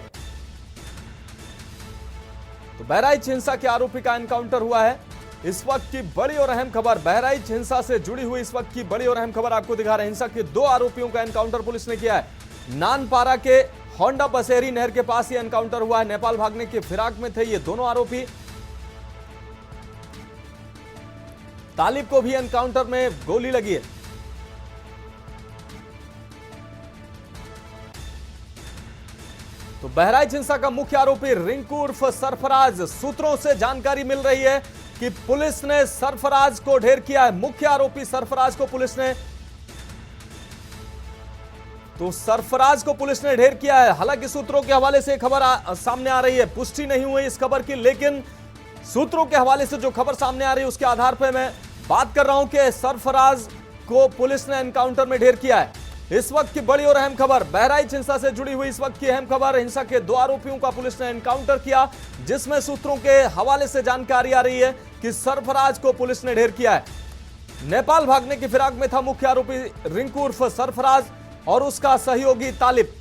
तो बहराइच हिंसा के आरोपी का एनकाउंटर हुआ है। इस वक्त की बड़ी और अहम खबर, बहराइच हिंसा से जुड़ी हुई इस वक्त की बड़ी और अहम खबर आपको दिखा रहे हैं। हिंसा के दो आरोपियों का एनकाउंटर पुलिस ने किया है। नानपारा के होंडा बसेरी नहर के पास ये एनकाउंटर हुआ है। नेपाल भागने की फिराक में थे ये दोनों आरोपी। तालिब को भी एनकाउंटर में गोली लगी है। तो बहराइच हिंसा का मुख्य आरोपी रिंकू उर्फ सरफराज, सूत्रों से जानकारी मिल रही है कि पुलिस ने सरफराज को ढेर किया है। मुख्य आरोपी सरफराज को पुलिस ने ढेर किया है। हालांकि सूत्रों के हवाले से खबर सामने आ रही है, पुष्टि नहीं हुई इस खबर की, लेकिन सूत्रों के हवाले से जो खबर सामने आ रही है उसके आधार पर मैं बात कर रहा हूं कि सरफराज को पुलिस ने एनकाउंटर में ढेर किया है। इस वक्त की बड़ी और अहम खबर, बहराइच हिंसा से जुड़ी हुई इस वक्त की अहम खबर, हिंसा के 2 आरोपियों का पुलिस ने एनकाउंटर किया, जिसमें सूत्रों के हवाले से जानकारी आ रही है कि सरफराज को पुलिस ने ढेर किया है। नेपाल भागने की फिराक में था मुख्य आरोपी रिंकू उर्फ सरफराज और उसका सहयोगी तालिब।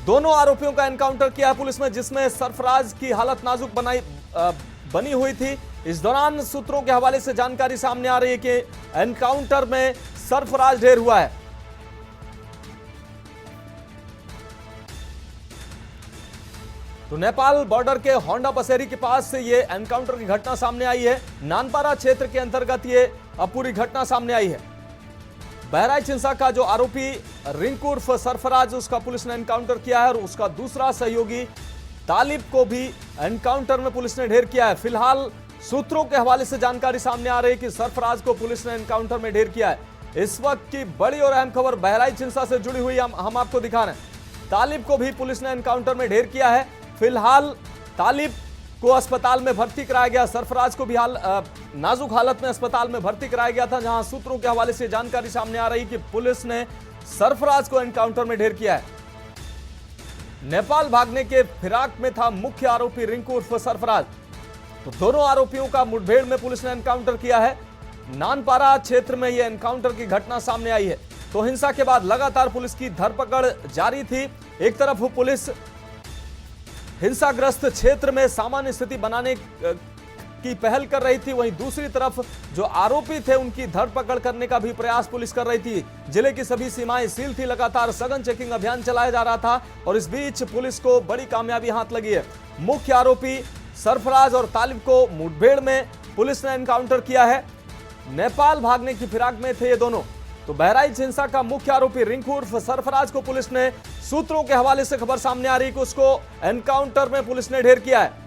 दोनों आरोपियों का एनकाउंटर किया है पुलिस ने, जिसमें सरफराज की हालत नाजुक बनी हुई थी। इस दौरान सूत्रों के हवाले से जानकारी सामने आ रही है कि एनकाउंटर में सरफराज ढेर हुआ है। तो नेपाल बॉर्डर के होंडा बसेरी के पास से यह एनकाउंटर की घटना सामने आई है। नानपारा क्षेत्र के अंतर्गत यह पूरी घटना सामने आई है। बहराइच हिंसा का जो आरोपी रिंकू उर्फ सरफराज, उसका पुलिस ने एनकाउंटर किया है और उसका दूसरा सहयोगी तालिब को भी एनकाउंटर में पुलिस ने ढेर किया है। फिलहाल सूत्रों के हवाले से जानकारी सामने आ रही है कि सरफराज को पुलिस ने एनकाउंटर में ढेर किया है। इस वक्त की बड़ी और अहम खबर बहराइच हिंसा से जुड़ी हुई हम आपको दिखा रहे हैं। तालिब को भी पुलिस ने एनकाउंटर में ढेर किया है। फिलहाल तालिब को अस्पताल में भर्ती कराया गया, सरफराज को भी नाजुक हालत में अस्पताल में भर्ती कराया गया था, जहां सूत्रों के हवाले से जानकारी सामने आ रही कि पुलिस ने सरफराज को एनकाउंटर में ढेर किया है। नेपाल भागने के फिराक में था मुख्य आरोपी रिंकू उर्फ सरफराज। तो दोनों आरोपियों का मुठभेड़ में पुलिस ने एनकाउंटर किया है। नानपारा क्षेत्र में यह एनकाउंटर की घटना सामने आई है। तो हिंसा के बाद लगातार पुलिस की धरपकड़ जारी थी। एक तरफ पुलिस हिंसाग्रस्त क्षेत्र में सामान्य स्थिति बनाने की पहल कर रही थी, वहीं दूसरी तरफ जो आरोपी थे उनकी धरपकड़ करने का भी प्रयास पुलिस कर रही थी। जिले की सभी सीमाएं सील थी, लगातार सघन चेकिंग अभियान चलाया जा रहा था और इस बीच पुलिस को बड़ी कामयाबी हाथ लगी है। मुख्य आरोपी सरफराज और तालिब को मुठभेड़ में पुलिस ने एनकाउंटर किया है। नेपाल भागने की फिराक में थे ये दोनों। तो बहराइच हिंसा का मुख्य आरोपी रिंकू उर्फ सरफराज को पुलिस ने, सूत्रों के हवाले से खबर सामने आ रही है कि उसको एनकाउंटर में पुलिस ने ढेर किया है।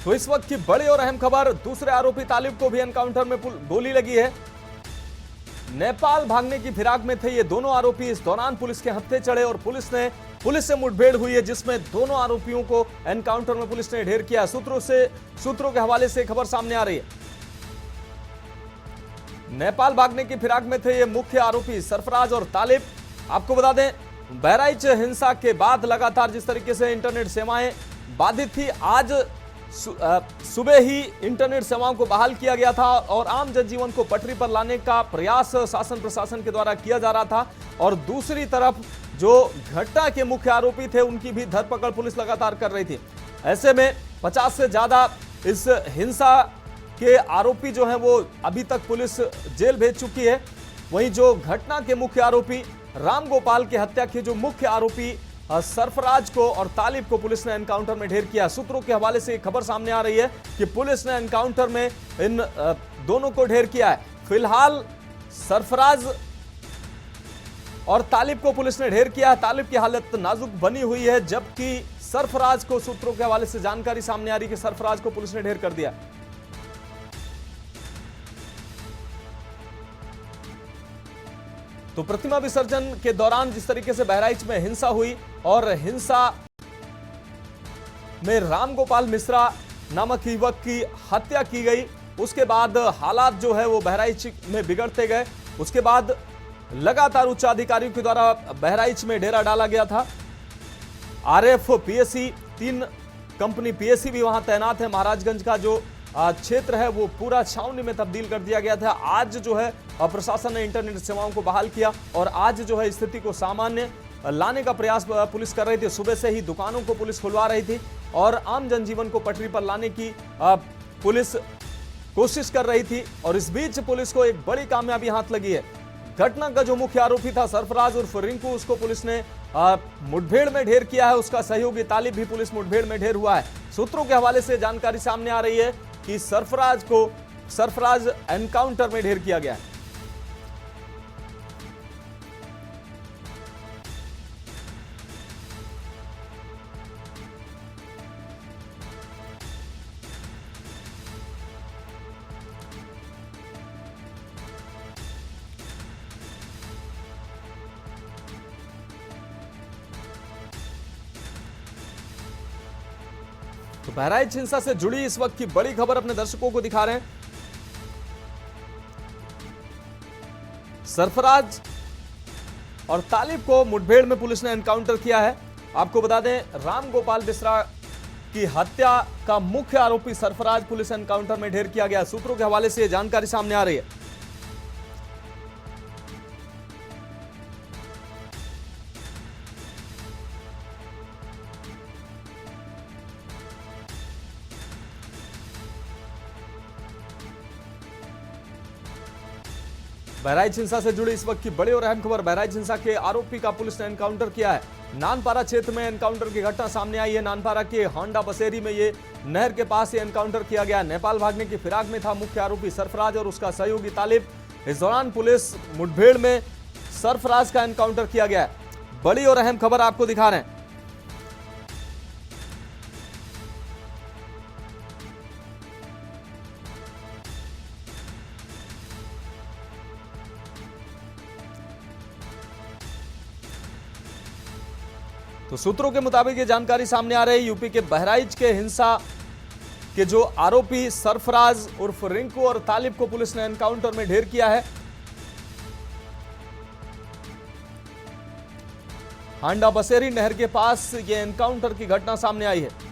तो इस वक्त की बड़ी और अहम खबर, दूसरे आरोपी तालिब को भी एनकाउंटर में गोली लगी है। नेपाल भागने की फिराक में थे ये दोनों आरोपी। इस दौरान पुलिस के हत्थे चढ़े और पुलिस से मुठभेड़ हुई है, जिसमें दोनों आरोपियों को एनकाउंटर में पुलिस ने ढेर किया। सूत्रों के हवाले से खबर सामने आ रही है। नेपाल भागने की फिराक में थे ये मुख्य आरोपी सरफराज और तालिब। आपको बता दें, बहराइच हिंसा के बाद लगातार जिस तरीके से इंटरनेट सेवाएं बाधित थी, आज सुबह ही इंटरनेट सेवाओं को बहाल किया गया था और आम जनजीवन को पटरी पर लाने का प्रयास शासन प्रशासन के द्वारा किया जा रहा था। और दूसरी तरफ जो घटना के मुख्य आरोपी थे उनकी भी धरपकड़ पुलिस लगातार कर रही थी। ऐसे में 50 से ज्यादा इस हिंसा के आरोपी जो हैं वो अभी तक पुलिस जेल भेज चुकी है। वहीं जो घटना के मुख्य आरोपी राम गोपाल की हत्या के जो मुख्य आरोपी सरफराज को और तालिब को पुलिस ने एनकाउंटर में ढेर किया। सूत्रों के हवाले से खबर सामने आ रही है कि पुलिस ने एनकाउंटर में इन दोनों को ढेर किया है। फिलहाल सरफराज और तालिब को पुलिस ने ढेर किया है। तालिब की हालत नाजुक बनी हुई है, जबकि सरफराज को, सूत्रों के हवाले से जानकारी सामने आ रही है कि सरफराज को पुलिस ने ढेर कर दिया। तो प्रतिमा विसर्जन के दौरान जिस तरीके से बहराइच में हिंसा हुई और हिंसा में रामगोपाल मिश्रा नामक युवक की हत्या की गई, उसके बाद हालात जो है वो बहराइच में बिगड़ते गए। उसके बाद लगातार उच्च अधिकारियों के द्वारा बहराइच में डेरा डाला गया था। आरएफ पीएससी, 3 कंपनी पीएससी भी वहां तैनात है। महाराजगंज का जो क्षेत्र है वो पूरा छावनी में तब्दील कर दिया गया था। आज जो है प्रशासन ने इंटरनेट सेवाओं को बहाल किया और आज जो है स्थिति को सामान्य लाने का प्रयास पुलिस कर रही थी। सुबह से ही दुकानों को पुलिस खुलवा रही थी और आम जनजीवन को पटरी पर लाने की पुलिस कोशिश कर रही थी। और इस बीच पुलिस को एक बड़ी कामयाबी हाथ लगी है। घटना का जो मुख्य आरोपी था सरफराज उर्फ रिंकू, उसको पुलिस ने मुठभेड़ में ढेर किया है। उसका सहयोगी तालिब भी पुलिस मुठभेड़ में ढेर हुआ है। सूत्रों के हवाले से जानकारी सामने आ रही है कि सरफराज एनकाउंटर में ढेर किया गया है। तो बहराइच हिंसा से जुड़ी इस वक्त की बड़ी खबर अपने दर्शकों को दिखा रहे हैं। सरफराज और तालिब को मुठभेड़ में पुलिस ने एनकाउंटर किया है। आपको बता दें, राम गोपाल बिसरा की हत्या का मुख्य आरोपी सरफराज पुलिस एनकाउंटर में ढेर किया गया। सूत्रों के हवाले से यह जानकारी सामने आ रही है। बहराइच हिंसा से जुड़ी इस वक्त की बड़ी और अहम खबर। बहराइच हिंसा के आरोपी का पुलिस ने एनकाउंटर किया है। नानपारा क्षेत्र में एनकाउंटर की घटना सामने आई है। नानपारा के हांडा बसेरी में ये नहर के पास ये एनकाउंटर किया गया। नेपाल भागने की फिराक में था मुख्य आरोपी सरफराज और उसका सहयोगी तालिब। इस दौरान पुलिस मुठभेड़ में सरफराज का एनकाउंटर किया गया है। बड़ी और अहम खबर आपको दिखा रहे हैं। तो सूत्रों के मुताबिक ये जानकारी सामने आ रही है। यूपी के बहराइच के हिंसा के जो आरोपी सरफराज उर्फ रिंकू और तालिब को पुलिस ने एनकाउंटर में ढेर किया है। हांडा बसेरी नहर के पास ये एनकाउंटर की घटना सामने आई है।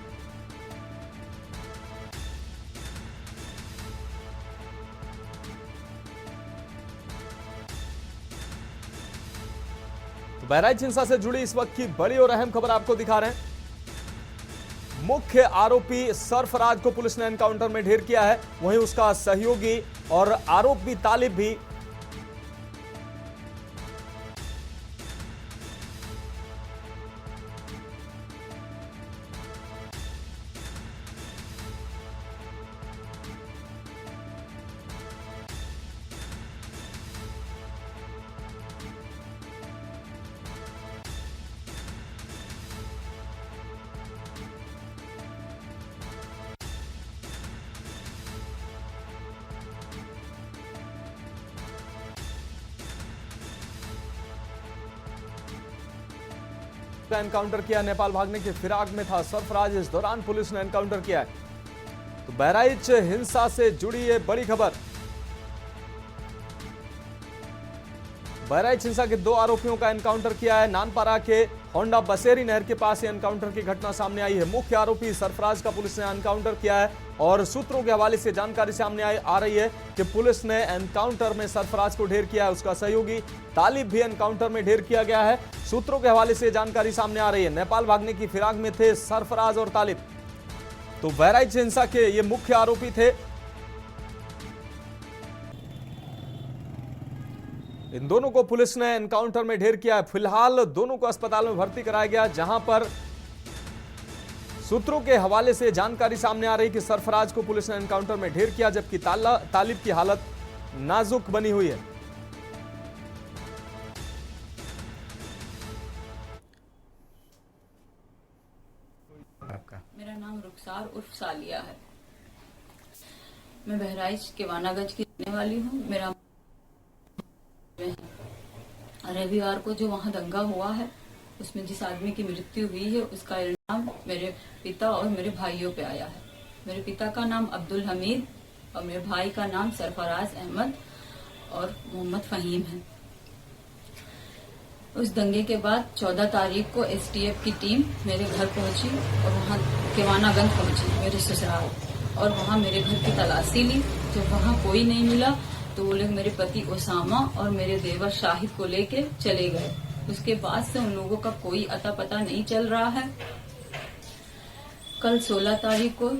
बहराइच हिंसा से जुड़ी इस वक्त की बड़ी और अहम खबर आपको दिखा रहे हैं। मुख्य आरोपी सरफराज को पुलिस ने एनकाउंटर में ढेर किया है। वहीं उसका सहयोगी और आरोपी तालिब भी एनकाउंटर किया। नेपाल भागने की फिराक में था सरफराज। इस दौरान पुलिस ने एनकाउंटर किया है। तो बहराइच हिंसा से जुड़ी ये बड़ी खबर। बहराइच हिंसा के 2 आरोपियों का एनकाउंटर किया है। नानपारा के होंडा बसेरी नहर के पास एनकाउंटर की घटना सामने आई है। मुख्य आरोपी सरफराज का पुलिस ने एनकाउंटर किया है और सूत्रों के हवाले से जानकारी सामने आ रही है कि पुलिस ने एनकाउंटर में सरफराज को ढेर किया है। उसका सहयोगी तालिब भी एनकाउंटर में ढेर किया गया है। सूत्रों के हवाले से जानकारी सामने आ रही है। नेपाल भागने की फिराक में थे सरफराज और तालिब। तो बहराइच हिंसा के ये मुख्य आरोपी थे। इन दोनों को पुलिस ने एनकाउंटर में ढेर किया है। फिलहाल दोनों को अस्पताल में भर्ती कराया गया, जहां पर सूत्रों के हवाले से जानकारी सामने आ रही कि सरफराज को पुलिस ने एनकाउंटर में ढेर किया, जबकि तालिब की हालत नाजुक बनी हुई है। मेरा नाम रुखसार उर्फ सालिया है। मैं बहराइच के वानागंज की रहने वाली हूँ। मेरा रविवार को जो वहाँ दंगा हुआ है, उसमें जिस आदमी की मृत्यु हुई है, उसका इल्जाम मेरे पिता और मेरे भाइयों पे आया है। मेरे पिता का नाम अब्दुल हमीद और मेरे भाई का नाम सरफराज अहमद और मोहम्मद फहीम है। उस दंगे के बाद 14 तारीख को एसटीएफ की टीम मेरे घर पहुंची और वहां केवानागंज पहुंची, मेरे ससुराल, और वहां मेरे घर की तलाशी ली। जब वहां कोई नहीं मिला तो वो लोग मेरे पति ओसामा और मेरे देवर शाहिद को लेके चले गए। उसके बाद से उन लोगों का कोई अता पता नहीं चल रहा है। कल 16 तारीख को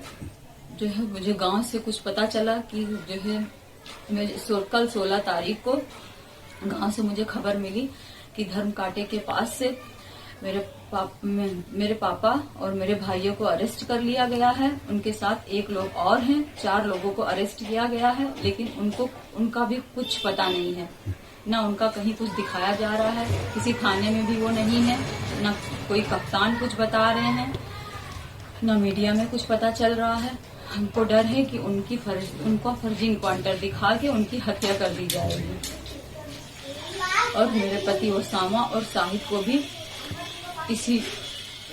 जो है मुझे गांव से कुछ पता चला कि जो है कल 16 तारीख को गांव से मुझे खबर मिली कि धर्म कांटे के पास से मेरे पापा और मेरे भाइयों को अरेस्ट कर लिया गया है। उनके साथ 1 लोग और हैं। 4 लोगों को अरेस्ट किया गया है, लेकिन उनका भी कुछ पता नहीं है। न उनका कहीं कुछ दिखाया जा रहा है, किसी थाने में भी वो नहीं है, न कोई कप्तान कुछ बता रहे हैं, न मीडिया में कुछ पता चल रहा है। हमको डर है कि उनका फर्जी इनकाउंटर दिखा के उनकी हत्या कर दी जाएगी और मेरे पति ओसामा और शाहिद को भी इसी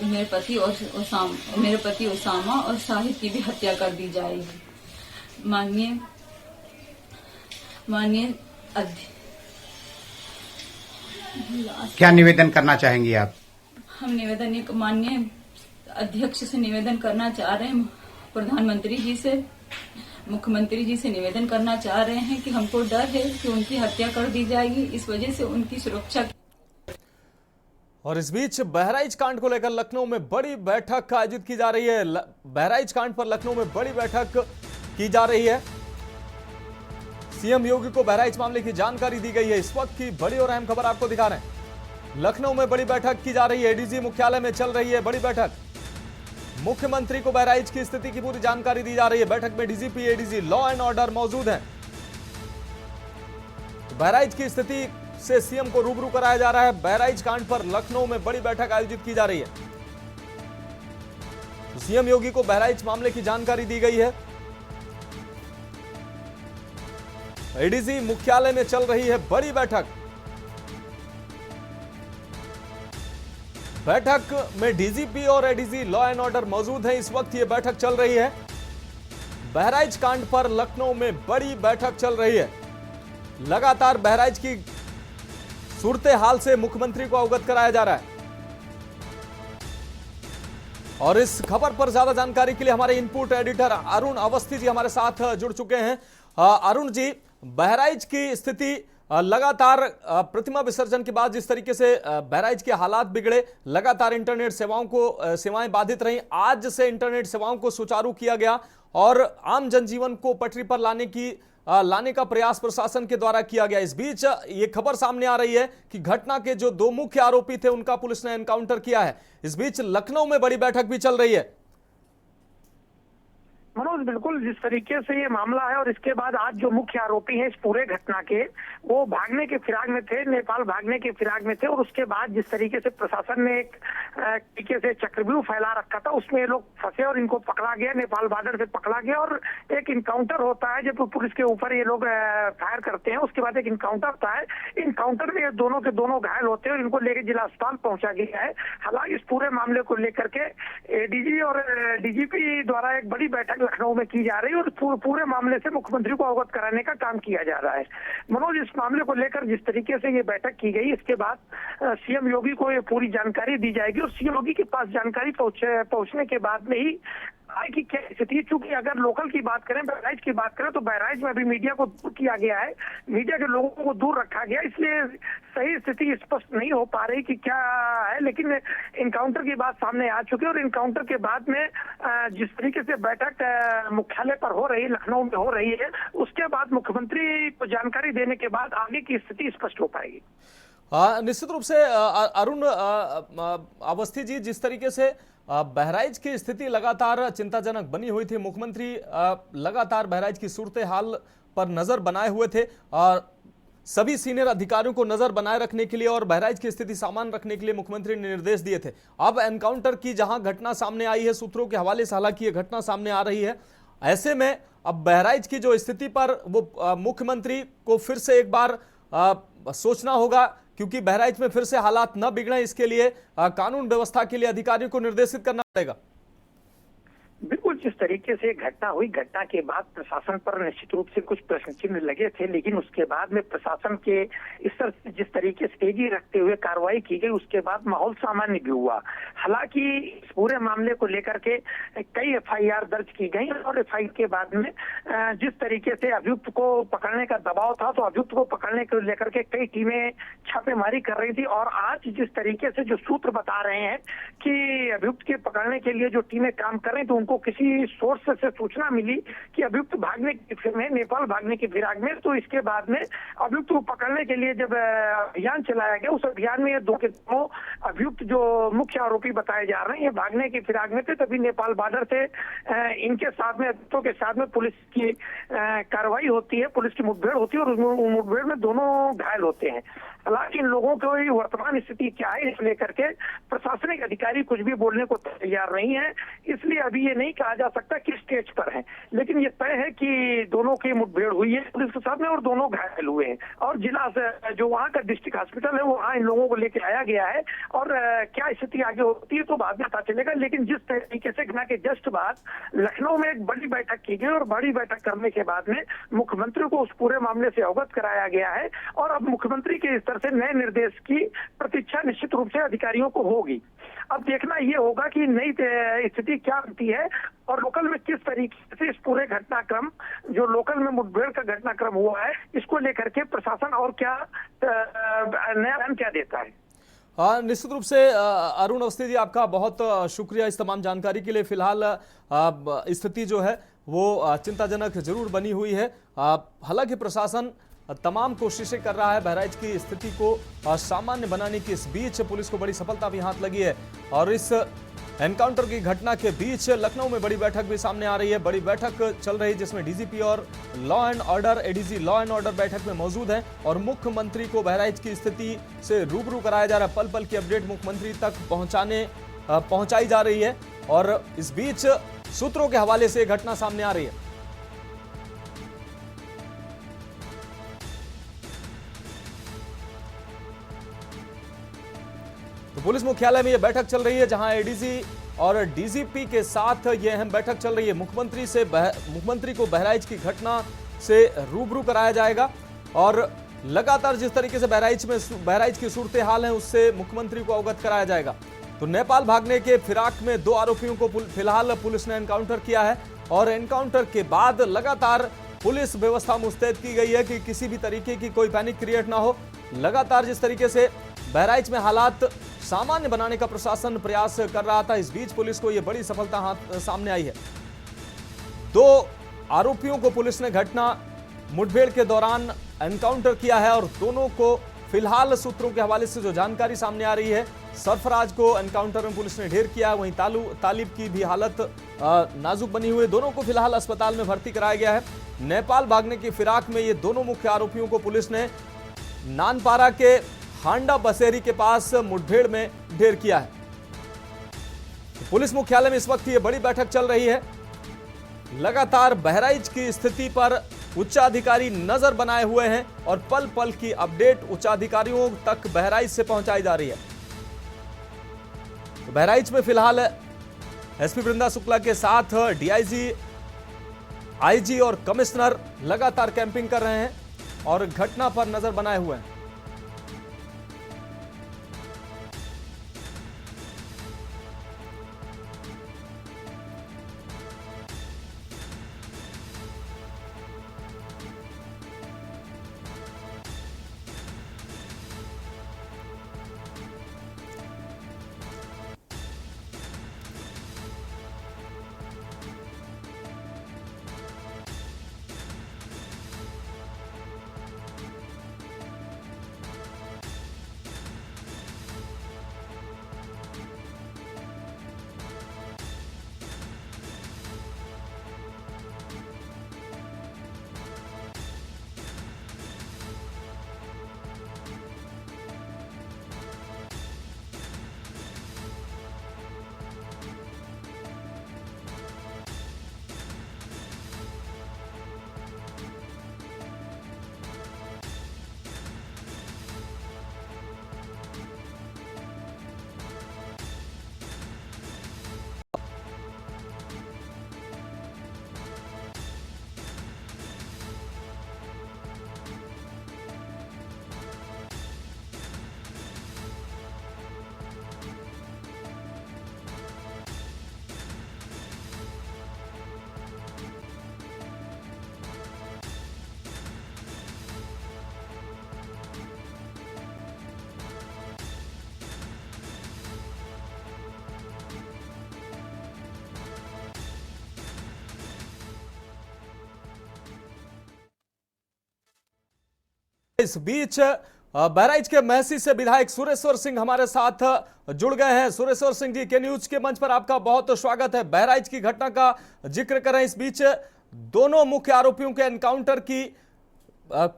मेरे पति उसामा और शाहिद की भी हत्या कर दी जाएगी। माननीय क्या निवेदन करना चाहेंगी आप? हम माननीय अध्यक्ष से निवेदन करना चाह रहे हैं, प्रधानमंत्री जी से, मुख्यमंत्री जी से निवेदन करना चाह रहे हैं कि हमको डर है कि उनकी हत्या कर दी जाएगी, इस वजह से उनकी सुरक्षा। और इस बीच बहराइच कांड को लेकर लखनऊ में बड़ी बैठक आयोजित की जा रही है। बहराइच कांड पर लखनऊ में बड़ी बैठक की जा रही है। सीएम योगी को बहराइच मामले की जानकारी दी गई है। इस वक्त की बड़ी और अहम खबर आपको दिखा रहे हैं। लखनऊ में बड़ी बैठक की जा रही है। एडीजी मुख्यालय में चल रही है बड़ी बैठक। मुख्यमंत्री को बहराइच की स्थिति की पूरी जानकारी दी जा रही है। बैठक में DGP, ADG, law and order मौजूद हैं। बहराइच की स्थिति से सीएम को रूबरू कराया जा रहा है। बहराइच कांड पर लखनऊ में बड़ी बैठक आयोजित की जा रही है। तो सीएम योगी को बहराइच मामले की जानकारी दी गई है। एडीजी मुख्यालय में चल रही है बड़ी बैठक। बैठक में डीजीपी और एडीजी, लॉ एंड ऑर्डर मौजूद हैं। इस वक्त ये बैठक चल रही है। बहराइच कांड पर लखनऊ में बड़ी बैठक चल रही है। लगातार बहराइच की सूरत हाल से मुख्यमंत्री को अवगत कराया जा रहा है। और इस खबर पर ज्यादा जानकारी के लिए हमारे इनपुट एडिटर अरुण अवस्थी जी हमारे साथ जुड़ चुके हैं। अरुण जी, बहराइच की स्थिति लगातार प्रतिमा विसर्जन के बाद जिस तरीके से बहराइच के हालात बिगड़े, लगातार इंटरनेट सेवाएं बाधित रहीं। आज से इंटरनेट सेवाओं को सुचारू किया गया और आम जनजीवन को पटरी पर लाने का प्रयास प्रशासन के द्वारा किया गया। इस बीच ये खबर सामने आ रही है कि घटना के जो 2 मुख्य आरोपी थे उनका पुलिस ने एनकाउंटर किया है। इस बीच लखनऊ में बड़ी बैठक भी चल रही है। मनोज, बिल्कुल जिस तरीके से ये मामला है और इसके बाद आज जो मुख्य आरोपी हैं इस पूरे घटना के, वो भागने के फिराक में थे, नेपाल भागने के फिराक में थे। और उसके बाद जिस तरीके से प्रशासन ने एक तरीके से चक्रव्यूह फैला रखा था, उसमें ये लोग फंसे और इनको पकड़ा गया, नेपाल बॉर्डर से पकड़ा गया। और एक इनकाउंटर होता है जब पुलिस के ऊपर ये लोग फायर करते हैं, उसके बाद एक इनकाउंटर होता है। इनकाउंटर में ये दोनों के दोनों घायल होते हैं और इनको लेकर जिला अस्पताल पहुंचा गया है। हालांकि इस पूरे मामले को लेकर के एडीजी और डीजीपी द्वारा एक बड़ी बैठक लखनऊ में की जा रही है और पूरे मामले से मुख्यमंत्री को अवगत कराने का काम किया जा रहा है। मनोज, इस मामले को लेकर जिस तरीके से ये बैठक की गई, इसके बाद सीएम योगी को ये पूरी जानकारी दी जाएगी और सीएम योगी के पास जानकारी पहुंचने के बाद में ही की क्या स्थिति है। चूंकि अगर लोकल की बात करें, बहराइच की बात करें, तो बहराइच में अभी मीडिया को दूर किया गया है, मीडिया के लोगों को दूर रखा गया, इसलिए सही स्थिति स्पष्ट नहीं हो पा रही कि क्या है। लेकिन इनकाउंटर की बात सामने आ चुकी है और इनकाउंटर के बाद में जिस तरीके से बैठक मुख्यालय पर हो रही है, लखनऊ में हो रही है, उसके बाद मुख्यमंत्री को जानकारी देने के बाद आगे की स्थिति स्पष्ट हो पाएगी। निश्चित रूप से अरुण अवस्थी जी, जिस तरीके से बहराइच की स्थिति लगातार चिंताजनक बनी हुई थी, मुख्यमंत्री लगातार बहराइच की सूरत हाल पर नजर बनाए हुए थे और सभी सीनियर अधिकारियों को नजर बनाए रखने के लिए और बहराइच की स्थिति सामान्य रखने के लिए मुख्यमंत्री ने निर्देश दिए थे। अब एनकाउंटर की जहां घटना सामने आई है, सूत्रों के हवाले से हालांकि ये घटना सामने आ रही है, ऐसे में अब बहराइच की जो स्थिति पर वो मुख्यमंत्री को फिर से एक बार सोचना होगा, क्योंकि बहराइच में फिर से हालात न बिगड़े, इसके लिए कानून व्यवस्था के लिए अधिकारियों को निर्देशित करना पड़ेगा। बिल्कुल, जिस तरीके से घटना हुई, घटना के बाद प्रशासन पर निश्चित रूप से कुछ प्रश्न चिन्ह लगे थे, लेकिन उसके बाद में प्रशासन के इस तरह से जिस तरीके से तेजी रखते हुए कार्रवाई की गई, उसके बाद माहौल सामान्य भी हुआ। हालांकि इस पूरे मामले को लेकर के कई एफआईआर दर्ज की गई और एफआईआर के बाद में जिस तरीके से अभियुक्त को पकड़ने का दबाव था, तो अभियुक्त को पकड़ने को लेकर के कई टीमें छापेमारी कर रही थी। और आज जिस तरीके से जो सूत्र बता रहे हैं कि अभियुक्त के पकड़ने के लिए जो टीमें काम कर रही, तो उनको किसी सोर्स से सूचना मिली कि अभियुक्त भागने की में नेपाल भागने की फिराक में। तो इसके बाद में अभियुक्त को पकड़ने के लिए जब अभियान चलाया गया, उस अभियान में ये दो अभियुक्त जो मुख्य आरोपी बताए जा रहे हैं, ये भागने की फिराक में थे। तभी नेपाल बॉर्डर से इनके साथ में अभियुक्तों के साथ में पुलिस की कार्रवाई होती है, पुलिस की मुठभेड़ होती है और मुठभेड़ में दोनों घायल होते हैं। हालांकि इन लोगों की वर्तमान स्थिति क्या है, इस लेकर के प्रशासनिक अधिकारी कुछ भी बोलने को तैयार नहीं है। इसलिए अभी ये नहीं कहा जा सकता किस स्टेज पर है, लेकिन ये तय है कि दोनों की मुठभेड़ हुई है पुलिस के साथ में और दोनों घायल हुए हैं। और जिला से जो वहाँ का डिस्ट्रिक्ट हॉस्पिटल है वहाँ इन लोगों को लेकर आया गया है और क्या स्थिति आगे होती है तो बाद में पता चलेगा। लेकिन जिस तरीके से घटना के जस्ट बाद लखनऊ में एक बड़ी बैठक की गई और बड़ी बैठक करने के बाद में मुख्यमंत्री को उस पूरे मामले से अवगत कराया गया है और अब मुख्यमंत्री के स्तर से नए निर्देश की प्रतीक्षा निश्चित रूप से अधिकारियों को होगी। अब देखना ये होगा कि नई स्थिति क्या होती है और लोकल में किस तरीके से इस पूरे घटनाक्रम जो लोकल में मुठभेड़ का घटनाक्रम हुआ है इसको लेकर के प्रशासन और क्या नया बयान क्या देता है। हाँ, निश्चित रूप से अरुण अवस्थी जी आपका बहुत शुक्रिया इस तमाम जानकारी के लिए। फिलहाल स्थिति जो है वो चिंताजनक जरूर बनी हुई है। हालांकि प्रशासन तमाम कोशिशें कर रहा है बहराइच की स्थिति को सामान्य बनाने की। इस बीच पुलिस को बड़ी सफलता भी हाथ लगी है और इस एनकाउंटर की घटना के बीच लखनऊ में बड़ी बैठक भी सामने आ रही है। बड़ी बैठक चल रही है जिसमें डीजीपी और law and order ADG law and order बैठक में मौजूद हैं और मुख्यमंत्री को बहराइच की स्थिति से रूबरू कराया जा रहा है। पल पल की अपडेट मुख्यमंत्री तक पहुंचाई जा रही है और इस बीच सूत्रों के हवाले से घटना सामने आ रही है। तो पुलिस मुख्यालय में यह बैठक चल रही है जहां एडीजी और डीजीपी के साथ यह अहम बैठक चल रही है। मुख्यमंत्री को बहराइच की घटना से रूबरू कराया जाएगा और लगातार जिस तरीके से बहराइच की सूरत हाल है उससे मुख्यमंत्री को अवगत कराया जाएगा। तो नेपाल भागने के फिराक में 2 आरोपियों को फिलहाल पुलिस ने एनकाउंटर किया है और एनकाउंटर के बाद लगातार पुलिस व्यवस्था मुस्तैद की गई है कि किसी भी तरीके की कोई पैनिक क्रिएट ना हो। लगातार जिस तरीके से बहराइच में हालात सामान्य बनाने का प्रशासन प्रयास कर रहा था, इस बीच पुलिस को यह बड़ी सफलता सामने आई है। 2 आरोपियों को पुलिस ने घटना मुठभेड़ के दौरान एनकाउंटर किया है और दोनों को फिलहाल सूत्रों के हवाले से जो जानकारी सामने आ रही है, सरफराज को एनकाउंटर में पुलिस ने ढेर किया है, वहीं तालिब की भी हालत नाजुक बनी हुई है। दोनों को फिलहाल अस्पताल में भर्ती कराया गया है। नेपाल भागने की फिराक में ये दोनों मुख्य आरोपियों को पुलिस ने नानपारा के हांडा बसेरी के पास मुठभेड़ में ढेर किया है। पुलिस मुख्यालय में इस वक्त ये बड़ी बैठक चल रही है। लगातार बहराइच की स्थिति पर उच्चाधिकारी नजर बनाए हुए हैं और पल पल की अपडेट उच्चाधिकारियों तक बहराइच से पहुंचाई जा रही है। तो बहराइच में फिलहाल एसपी वृंदा शुक्ला के साथ डीआईजी, आईजी और कमिश्नर लगातार कैंपिंग कर रहे हैं और घटना पर नजर बनाए हुए हैं। इस बीच बहराइच के महसी से विधायक सुरेश्वर सिंह हमारे साथ जुड़ गए हैं। सुरेश्वर सिंह जी, के न्यूज के मंच पर आपका बहुत स्वागत है। बहराइच की घटना का जिक्र करें। इस बीच दोनों मुख्य आरोपियों के एनकाउंटर की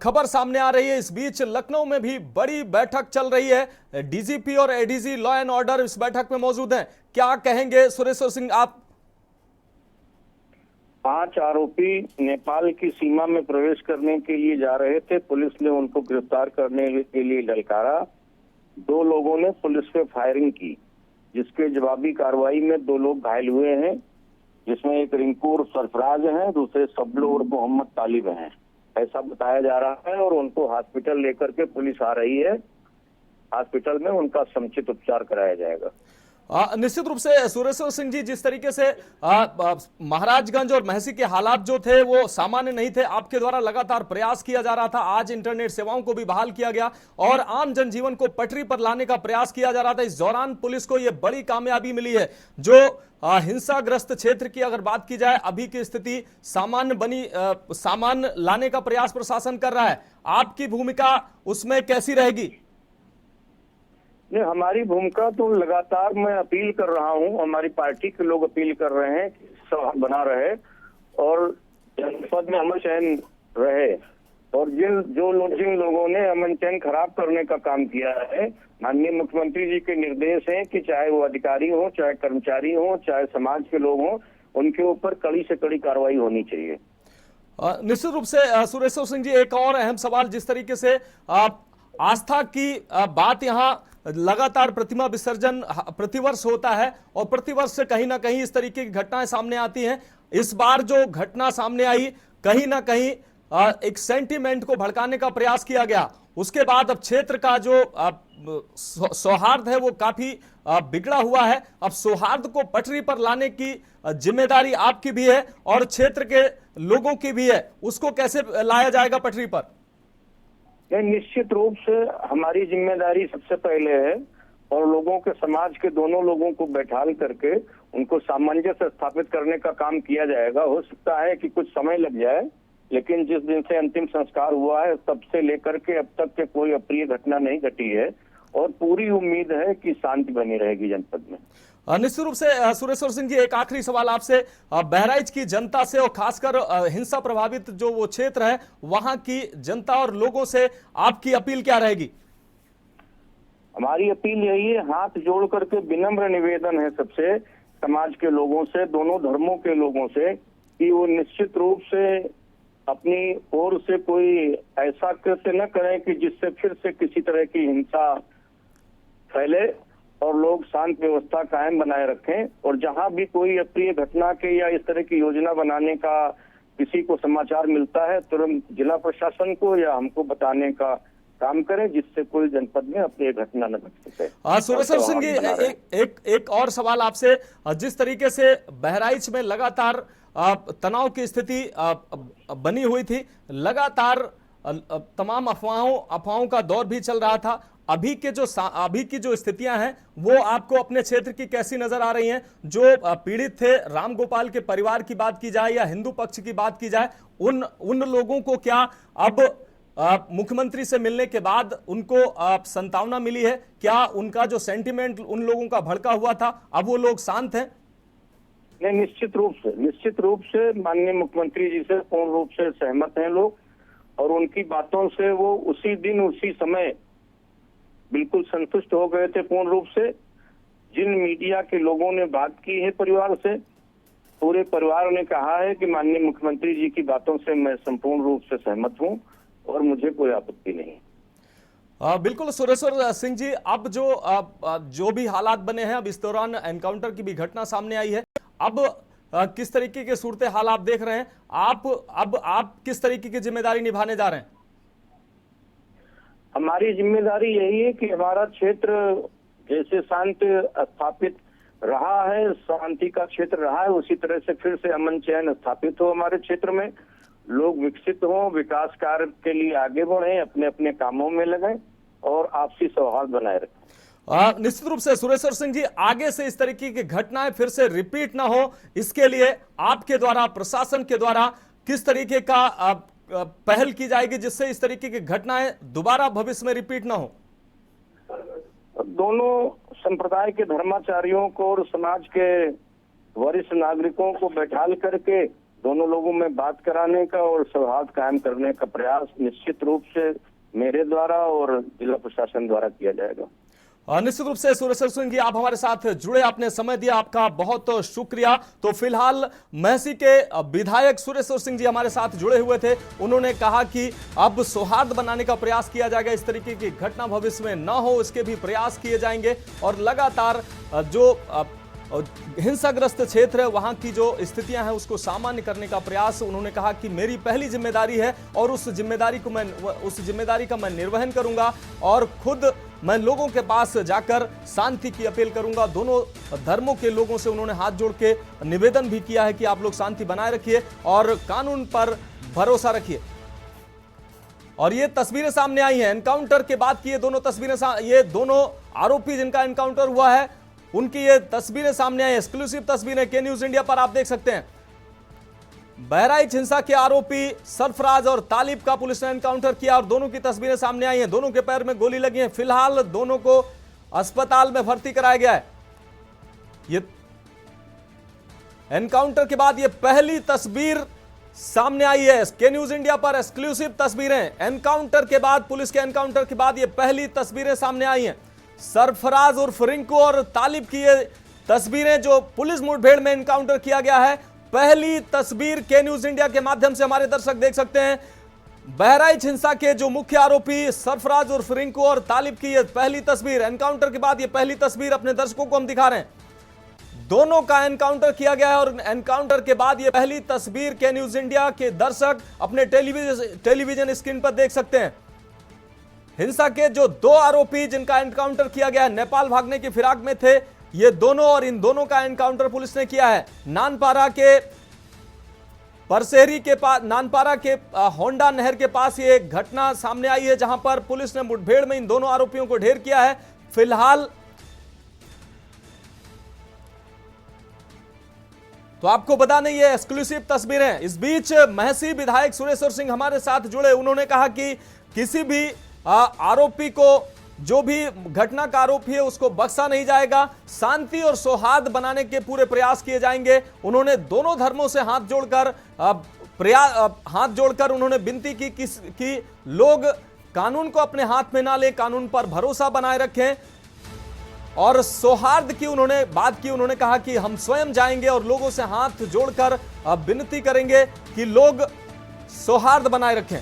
खबर सामने आ रही है। इस बीच लखनऊ में भी बड़ी बैठक चल रही है। डीजीपी और एडीजी लॉ एंड ऑर्डर इस बैठक में मौजूद हैं। क्या कहेंगे सुरेश्वर सिंह आप? 5 आरोपी नेपाल की सीमा में प्रवेश करने के लिए जा रहे थे। पुलिस ने उनको गिरफ्तार करने के लिए ललकारा। 2 लोगों ने पुलिस पे फायरिंग की, जिसके जवाबी कार्रवाई में 2 लोग घायल हुए हैं, जिसमें एक रिंकू उर्फ सरफराज है, दूसरे सबलो उर्फ मोहम्मद तालिब हैं, ऐसा बताया जा रहा है। और उनको हॉस्पिटल लेकर के पुलिस आ रही है। हॉस्पिटल में उनका समुचित उपचार कराया जाएगा। निश्चित रूप से सुरेश्वर सिंह जी, जिस तरीके से महाराजगंज और महसी के हालात जो थे वो सामान्य नहीं थे, आपके द्वारा लगातार प्रयास किया जा रहा था। आज इंटरनेट सेवाओं को भी बहाल किया गया और आम जनजीवन को पटरी पर लाने का प्रयास किया जा रहा था। इस दौरान पुलिस को यह बड़ी कामयाबी मिली है। जो हिंसाग्रस्त क्षेत्र की अगर बात की जाए, अभी की स्थिति सामान्य लाने का प्रयास प्रशासन कर रहा है। आपकी भूमिका उसमें कैसी रहेगी? नहीं, हमारी भूमिका तो लगातार मैं अपील कर रहा हूं, हमारी पार्टी के लोग अपील कर रहे हैं कि सभा बना रहे और जनपद में अमन चैन रहे। और जिन लोगों ने अमन चैन खराब करने का काम किया है, माननीय मुख्यमंत्री जी के निर्देश हैं कि चाहे वो अधिकारी हो, चाहे कर्मचारी हो, चाहे समाज के लोग हों, उनके ऊपर कड़ी से कड़ी कार्रवाई होनी चाहिए। निश्चित रूप से सुरेश्वर सिंह जी, एक और अहम सवाल, जिस तरीके से आस्था की बात यहाँ लगातार प्रतिमा विसर्जन प्रतिवर्ष होता है और प्रतिवर्ष से कहीं ना कहीं इस तरीके की घटनाएं सामने आती हैं। इस बार जो घटना सामने आई, कहीं ना कहीं एक सेंटीमेंट को भड़काने का प्रयास किया गया। उसके बाद अब क्षेत्र का जो सौहार्द है वो काफी बिगड़ा हुआ है। अब सौहार्द को पटरी पर लाने की जिम्मेदारी आपकी भी है और क्षेत्र के लोगों की भी है। उसको कैसे लाया जाएगा पटरी पर? निश्चित रूप से हमारी जिम्मेदारी सबसे पहले है और लोगों के, समाज के दोनों लोगों को बैठाल करके उनको सामंजस्य स्थापित करने का काम किया जाएगा। हो सकता है कि कुछ समय लग जाए, लेकिन जिस दिन से अंतिम संस्कार हुआ है तब से लेकर के अब तक के कोई अप्रिय घटना नहीं घटी है और पूरी उम्मीद है कि शांति बनी रहेगी जनपद में। निश्चित रूप से सुरेश्वर सिंह जी, एक आखिरी सवाल आपसे। बहराइच की जनता से और खासकर हिंसा प्रभावित जो वो क्षेत्र है, वहां की जनता और लोगों से आपकी अपील क्या रहेगी? हमारी अपील यही है, हाथ जोड़ करके विनम्र निवेदन है सबसे, समाज के लोगों से, दोनों धर्मों के लोगों से, कि वो निश्चित रूप से अपनी ओर से कोई ऐसा कृत्य न करें कि जिससे फिर से किसी तरह की हिंसा फैले और लोग शांत व्यवस्था कायम बनाए रखें। और जहां भी कोई अप्रिय घटना के या इस तरह की योजना बनाने का किसी को समाचार मिलता है, तुरंत जिला प्रशासन को या हमको बताने का काम करें, जिससे कोई जनपद में अप्रिय घटना न घट सके। सुरेश्वर सिंह जी, एक और सवाल आपसे। जिस तरीके से बहराइच में लगातार तनाव की स्थिति बनी हुई थी, लगातार तमाम अफवाहों का दौर भी चल रहा था, अभी की जो स्थितियां हैं वो आपको अपने क्षेत्र की कैसी नजर आ रही हैं? जो पीड़ित थे, राम गोपाल के परिवार की बात की जाए या हिंदू पक्ष की बात की जाए, उन लोगों को क्या अब मुख्यमंत्री से मिलने के बाद उनको संतावना मिली है? क्या उनका जो सेंटिमेंट उन लोगों का भड़का हुआ था, अब वो लोग शांत हैं? नहीं, निश्चित रूप से माननीय मुख्यमंत्री जी से पूर्ण रूप से सहमत हैं लोग और उनकी बातों से वो उसी दिन उसी समय बिल्कुल संतुष्ट हो गए थे पूर्ण रूप से। जिन मीडिया के लोगों ने बात की है परिवार से, पूरे परिवार ने कहा है कि माननीय मुख्यमंत्री जी की बातों से मैं संपूर्ण रूप से सहमत हूं और मुझे कोई आपत्ति नहीं। बिल्कुल सुरेश्वर सिंह जी, अब जो भी हालात बने हैं, अब इस दौरान एनकाउंटर की भी घटना सामने आई है, अब किस तरीके के सूरत हाल आप देख रहे हैं? आप किस तरीके की जिम्मेदारी निभाने जा रहे हैं? हमारी जिम्मेदारी यही है कि हमारा क्षेत्र जैसे शांति स्थापित रहा है, शांति का क्षेत्र रहा है, उसी तरह से फिर से अमन चैन स्थापित हो हमारे क्षेत्र में, लोग विकसित हों, विकास कार्य के लिए आगे बढ़ें, अपने अपने कामों में लगें और आपसी सौहार्द बनाए रखें। निश्चित रूप से सुरेश्वर सिंह जी, आगे से इस तरीके की घटनाएं फिर से रिपीट ना हो, इसके लिए आपके द्वारा, प्रशासन के द्वारा किस तरीके का पहल की जाएगी जिससे इस तरीके की घटनाएं दोबारा भविष्य में रिपीट ना हो? दोनों संप्रदाय के धर्माचार्यों को और समाज के वरिष्ठ नागरिकों को बैठाल करके दोनों लोगों में बात कराने का और सौहार्द कायम करने का प्रयास निश्चित रूप से मेरे द्वारा और जिला प्रशासन द्वारा किया जाएगा। निश्चित रूप से सुरेश्वर सिंह जी, आप हमारे साथ जुड़े, आपने समय दिया, आपका बहुत शुक्रिया। तो फिलहाल महसी के विधायक सुरेश्वर सिंह जी हमारे साथ जुड़े हुए थे। उन्होंने कहा कि अब सौहार्द बनाने का प्रयास किया जाएगा, इस तरीके की घटना भविष्य में न हो इसके भी प्रयास किए जाएंगे और लगातार जो हिंसाग्रस्त क्षेत्र है वहां की जो स्थितियां हैं उसको सामान्य करने का प्रयास, उन्होंने कहा कि मेरी पहली जिम्मेदारी है और उस जिम्मेदारी का मैं निर्वहन करूंगा और खुद मैं लोगों के पास जाकर शांति की अपील करूंगा। दोनों धर्मों के लोगों से उन्होंने हाथ जोड़ के निवेदन भी किया है कि आप लोग शांति बनाए रखिए और कानून पर भरोसा रखिए। और ये तस्वीरें सामने आई हैं एनकाउंटर के बाद की, ये दोनों तस्वीरें, ये दोनों आरोपी जिनका एनकाउंटर हुआ है उनकी ये तस्वीरें सामने आई, एक्सक्लूसिव तस्वीरें के न्यूज इंडिया पर आप देख सकते हैं। बहराइच हिंसा के आरोपी सरफराज और तालिब का पुलिस ने एनकाउंटर किया और दोनों की तस्वीरें सामने आई हैं। दोनों के पैर में गोली लगी है। फिलहाल दोनों को अस्पताल में भर्ती कराया गया है। ये एनकाउंटर के बाद ये पहली तस्वीर सामने आई है के न्यूज इंडिया पर, एक्सक्लूसिव तस्वीरें। एनकाउंटर के बाद, पुलिस के एनकाउंटर के बाद ये पहली तस्वीरें सामने आई हैं। सरफराज उर्फ रिंकू और तालिब की ये तस्वीरें जो पुलिस मुठभेड़ में एनकाउंटर किया गया है, पहली तस्वीर के न्यूज इंडिया के माध्यम से हमारे दर्शक देख सकते हैं। बहराइच हिंसा के जो मुख्य आरोपी सरफराज उर्फ रिंकू और तालिब की ये पहली तस्वीर, एनकाउंटर के बाद ये पहली तस्वीर अपने दर्शकों को हम दिखा रहे हैं। दोनों का एनकाउंटर किया गया है और एनकाउंटर के बाद ये पहली तस्वीर के न्यूज इंडिया के दर्शक अपने टेलीविजन स्क्रीन पर देख सकते हैं। हिंसा के जो दो आरोपी जिनका एनकाउंटर किया गया है, नेपाल भागने की फिराक में थे ये दोनों, और इन दोनों का एनकाउंटर पुलिस ने किया है। नानपारा के परसेरी के पास, नानपारा के होंडा नहर के पास ये घटना सामने आई है जहां पर पुलिस ने मुठभेड़ में इन दोनों आरोपियों को ढेर किया है। फिलहाल तो आपको बता दें ये एक्सक्लूसिव तस्वीरें। इस बीच महसी विधायक सुरेश्वर सिंह हमारे साथ जुड़े, उन्होंने कहा कि किसी भी आरोपी को, जो भी घटना का आरोपी है उसको बख्शा नहीं जाएगा, शांति और सौहार्द बनाने के पूरे प्रयास किए जाएंगे। उन्होंने दोनों धर्मों से हाथ जोड़कर उन्होंने विनती की कि लोग कानून को अपने हाथ में ना ले, कानून पर भरोसा बनाए रखें और सौहार्द की उन्होंने बात की। उन्होंने कहा कि हम स्वयं जाएंगे और लोगों से हाथ जोड़कर विनती करेंगे कि लोग सौहार्द बनाए रखें।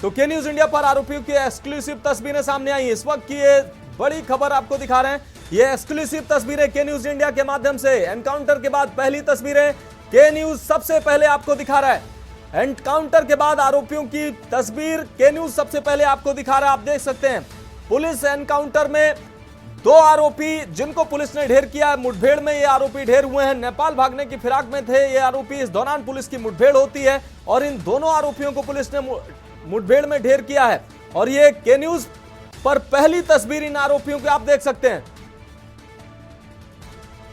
तो के न्यूज इंडिया पर आरोपियों की एक्सक्लूसिव तस्वीरें सामने आई। इस वक्त की ये बड़ी खबर आपको दिखा रहे हैं, ये एक्सक्लूसिव तस्वीरें के न्यूज इंडिया के माध्यम से। एनकाउंटर के बाद पहली तस्वीरें के न्यूज सबसे पहले आपको दिखा रहा है। एनकाउंटर के बाद आरोपियों की तस्वीर के न्यूज सबसे पहले आपको दिखा रहा है। आप देख सकते हैं पुलिस एनकाउंटर में दो आरोपी जिनको पुलिस ने ढेर किया है, मुठभेड़ में ये आरोपी ढेर हुए हैं। नेपाल भागने की फिराक में थे ये आरोपी, इस दौरान पुलिस की मुठभेड़ होती है और इन दोनों आरोपियों को पुलिस ने मुठभेड़ में ढेर किया है। और ये के न्यूज पर पहली तस्वीर इन आरोपियों की आप देख सकते हैं।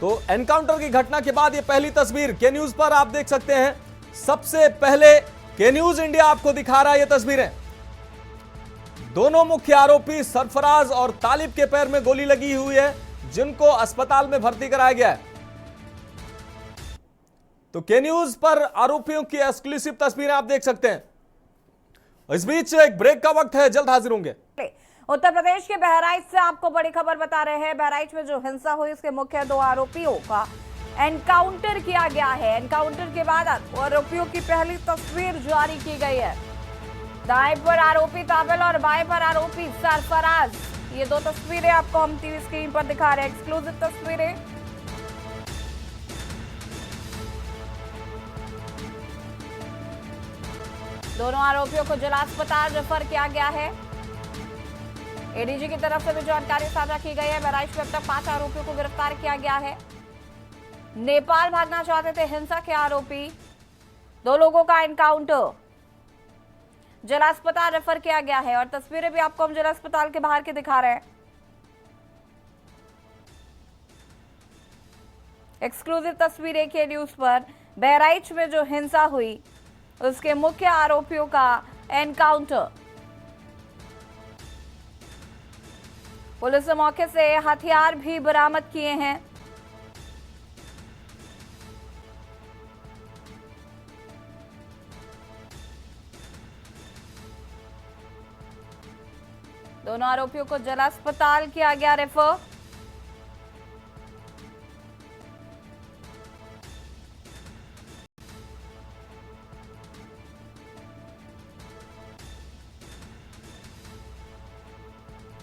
तो एनकाउंटर की घटना के बाद ये पहली तस्वीर के न्यूज पर आप देख सकते हैं। सबसे पहले के न्यूज इंडिया आपको दिखा रहा है ये तस्वीरें। दोनों मुख्य आरोपी सरफराज और तालिब के पैर में गोली लगी हुई है, जिनको अस्पताल में भर्ती कराया गया है। तो के न्यूज पर आरोपियों की एक्सक्लूसिव तस्वीरें आप देख सकते हैं। इस बीच एक ब्रेक का वक्त है, जल्द हाजिर होंगे। उत्तर प्रदेश के बहराइच से आपको बड़ी खबर बता रहे हैं। बहराइच में जो हिंसा हुई उसके मुख्य दो आरोपियों का एनकाउंटर किया गया है। एनकाउंटर के बाद आरोपियों की पहली तस्वीर जारी की गई है। दाएं पर आरोपी ताबिल और बाएं पर आरोपी सरफराज। ये दो तस्वीरें आपको हम टीवी स्क्रीन पर दिखा रहे हैं, एक्सक्लूसिव तस्वीरें। दोनों आरोपियों को जिला अस्पताल रेफर किया गया है। एडीजी की तरफ से भी जानकारी साझा की गई है। बहराइच में अब तक 5 आरोपियों को गिरफ्तार किया गया है। नेपाल भागना चाहते थे हिंसा के आरोपी, 2 लोगों का एनकाउंटर, जिला अस्पताल रेफर किया गया है। और तस्वीरें भी आपको हम जिला अस्पताल के बाहर के दिखा रहे हैं। एक्सक्लूसिव तस्वीरें के न्यूज पर। बहराइच में जो हिंसा हुई उसके मुख्य आरोपियों का एनकाउंटर। पुलिस ने मौके से हथियार भी बरामद किए हैं। दोनों आरोपियों को जिला अस्पताल किया गया रेफर।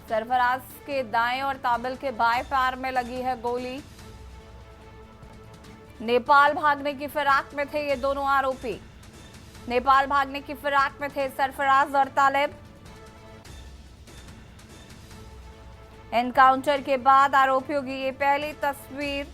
सरफराज के दाएं और ताबिल के बाएं पैर में लगी है गोली। नेपाल भागने की फिराक में थे ये दोनों आरोपी। नेपाल भागने की फिराक में थे सरफराज और तालिब। एनकाउंटर के बाद आरोपियों की ये पहली तस्वीर।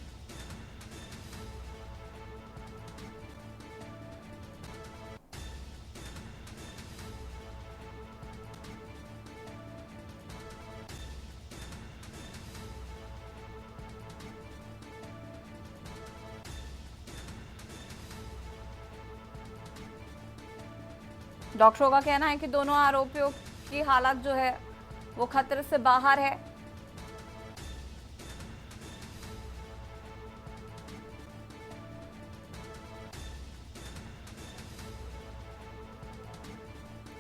डॉक्टरों का कहना है कि दोनों आरोपियों की हालत जो है वो खतरे से बाहर है।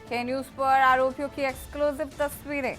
के न्यूज़ पर आरोपियों की एक्सक्लूसिव तस्वीरें।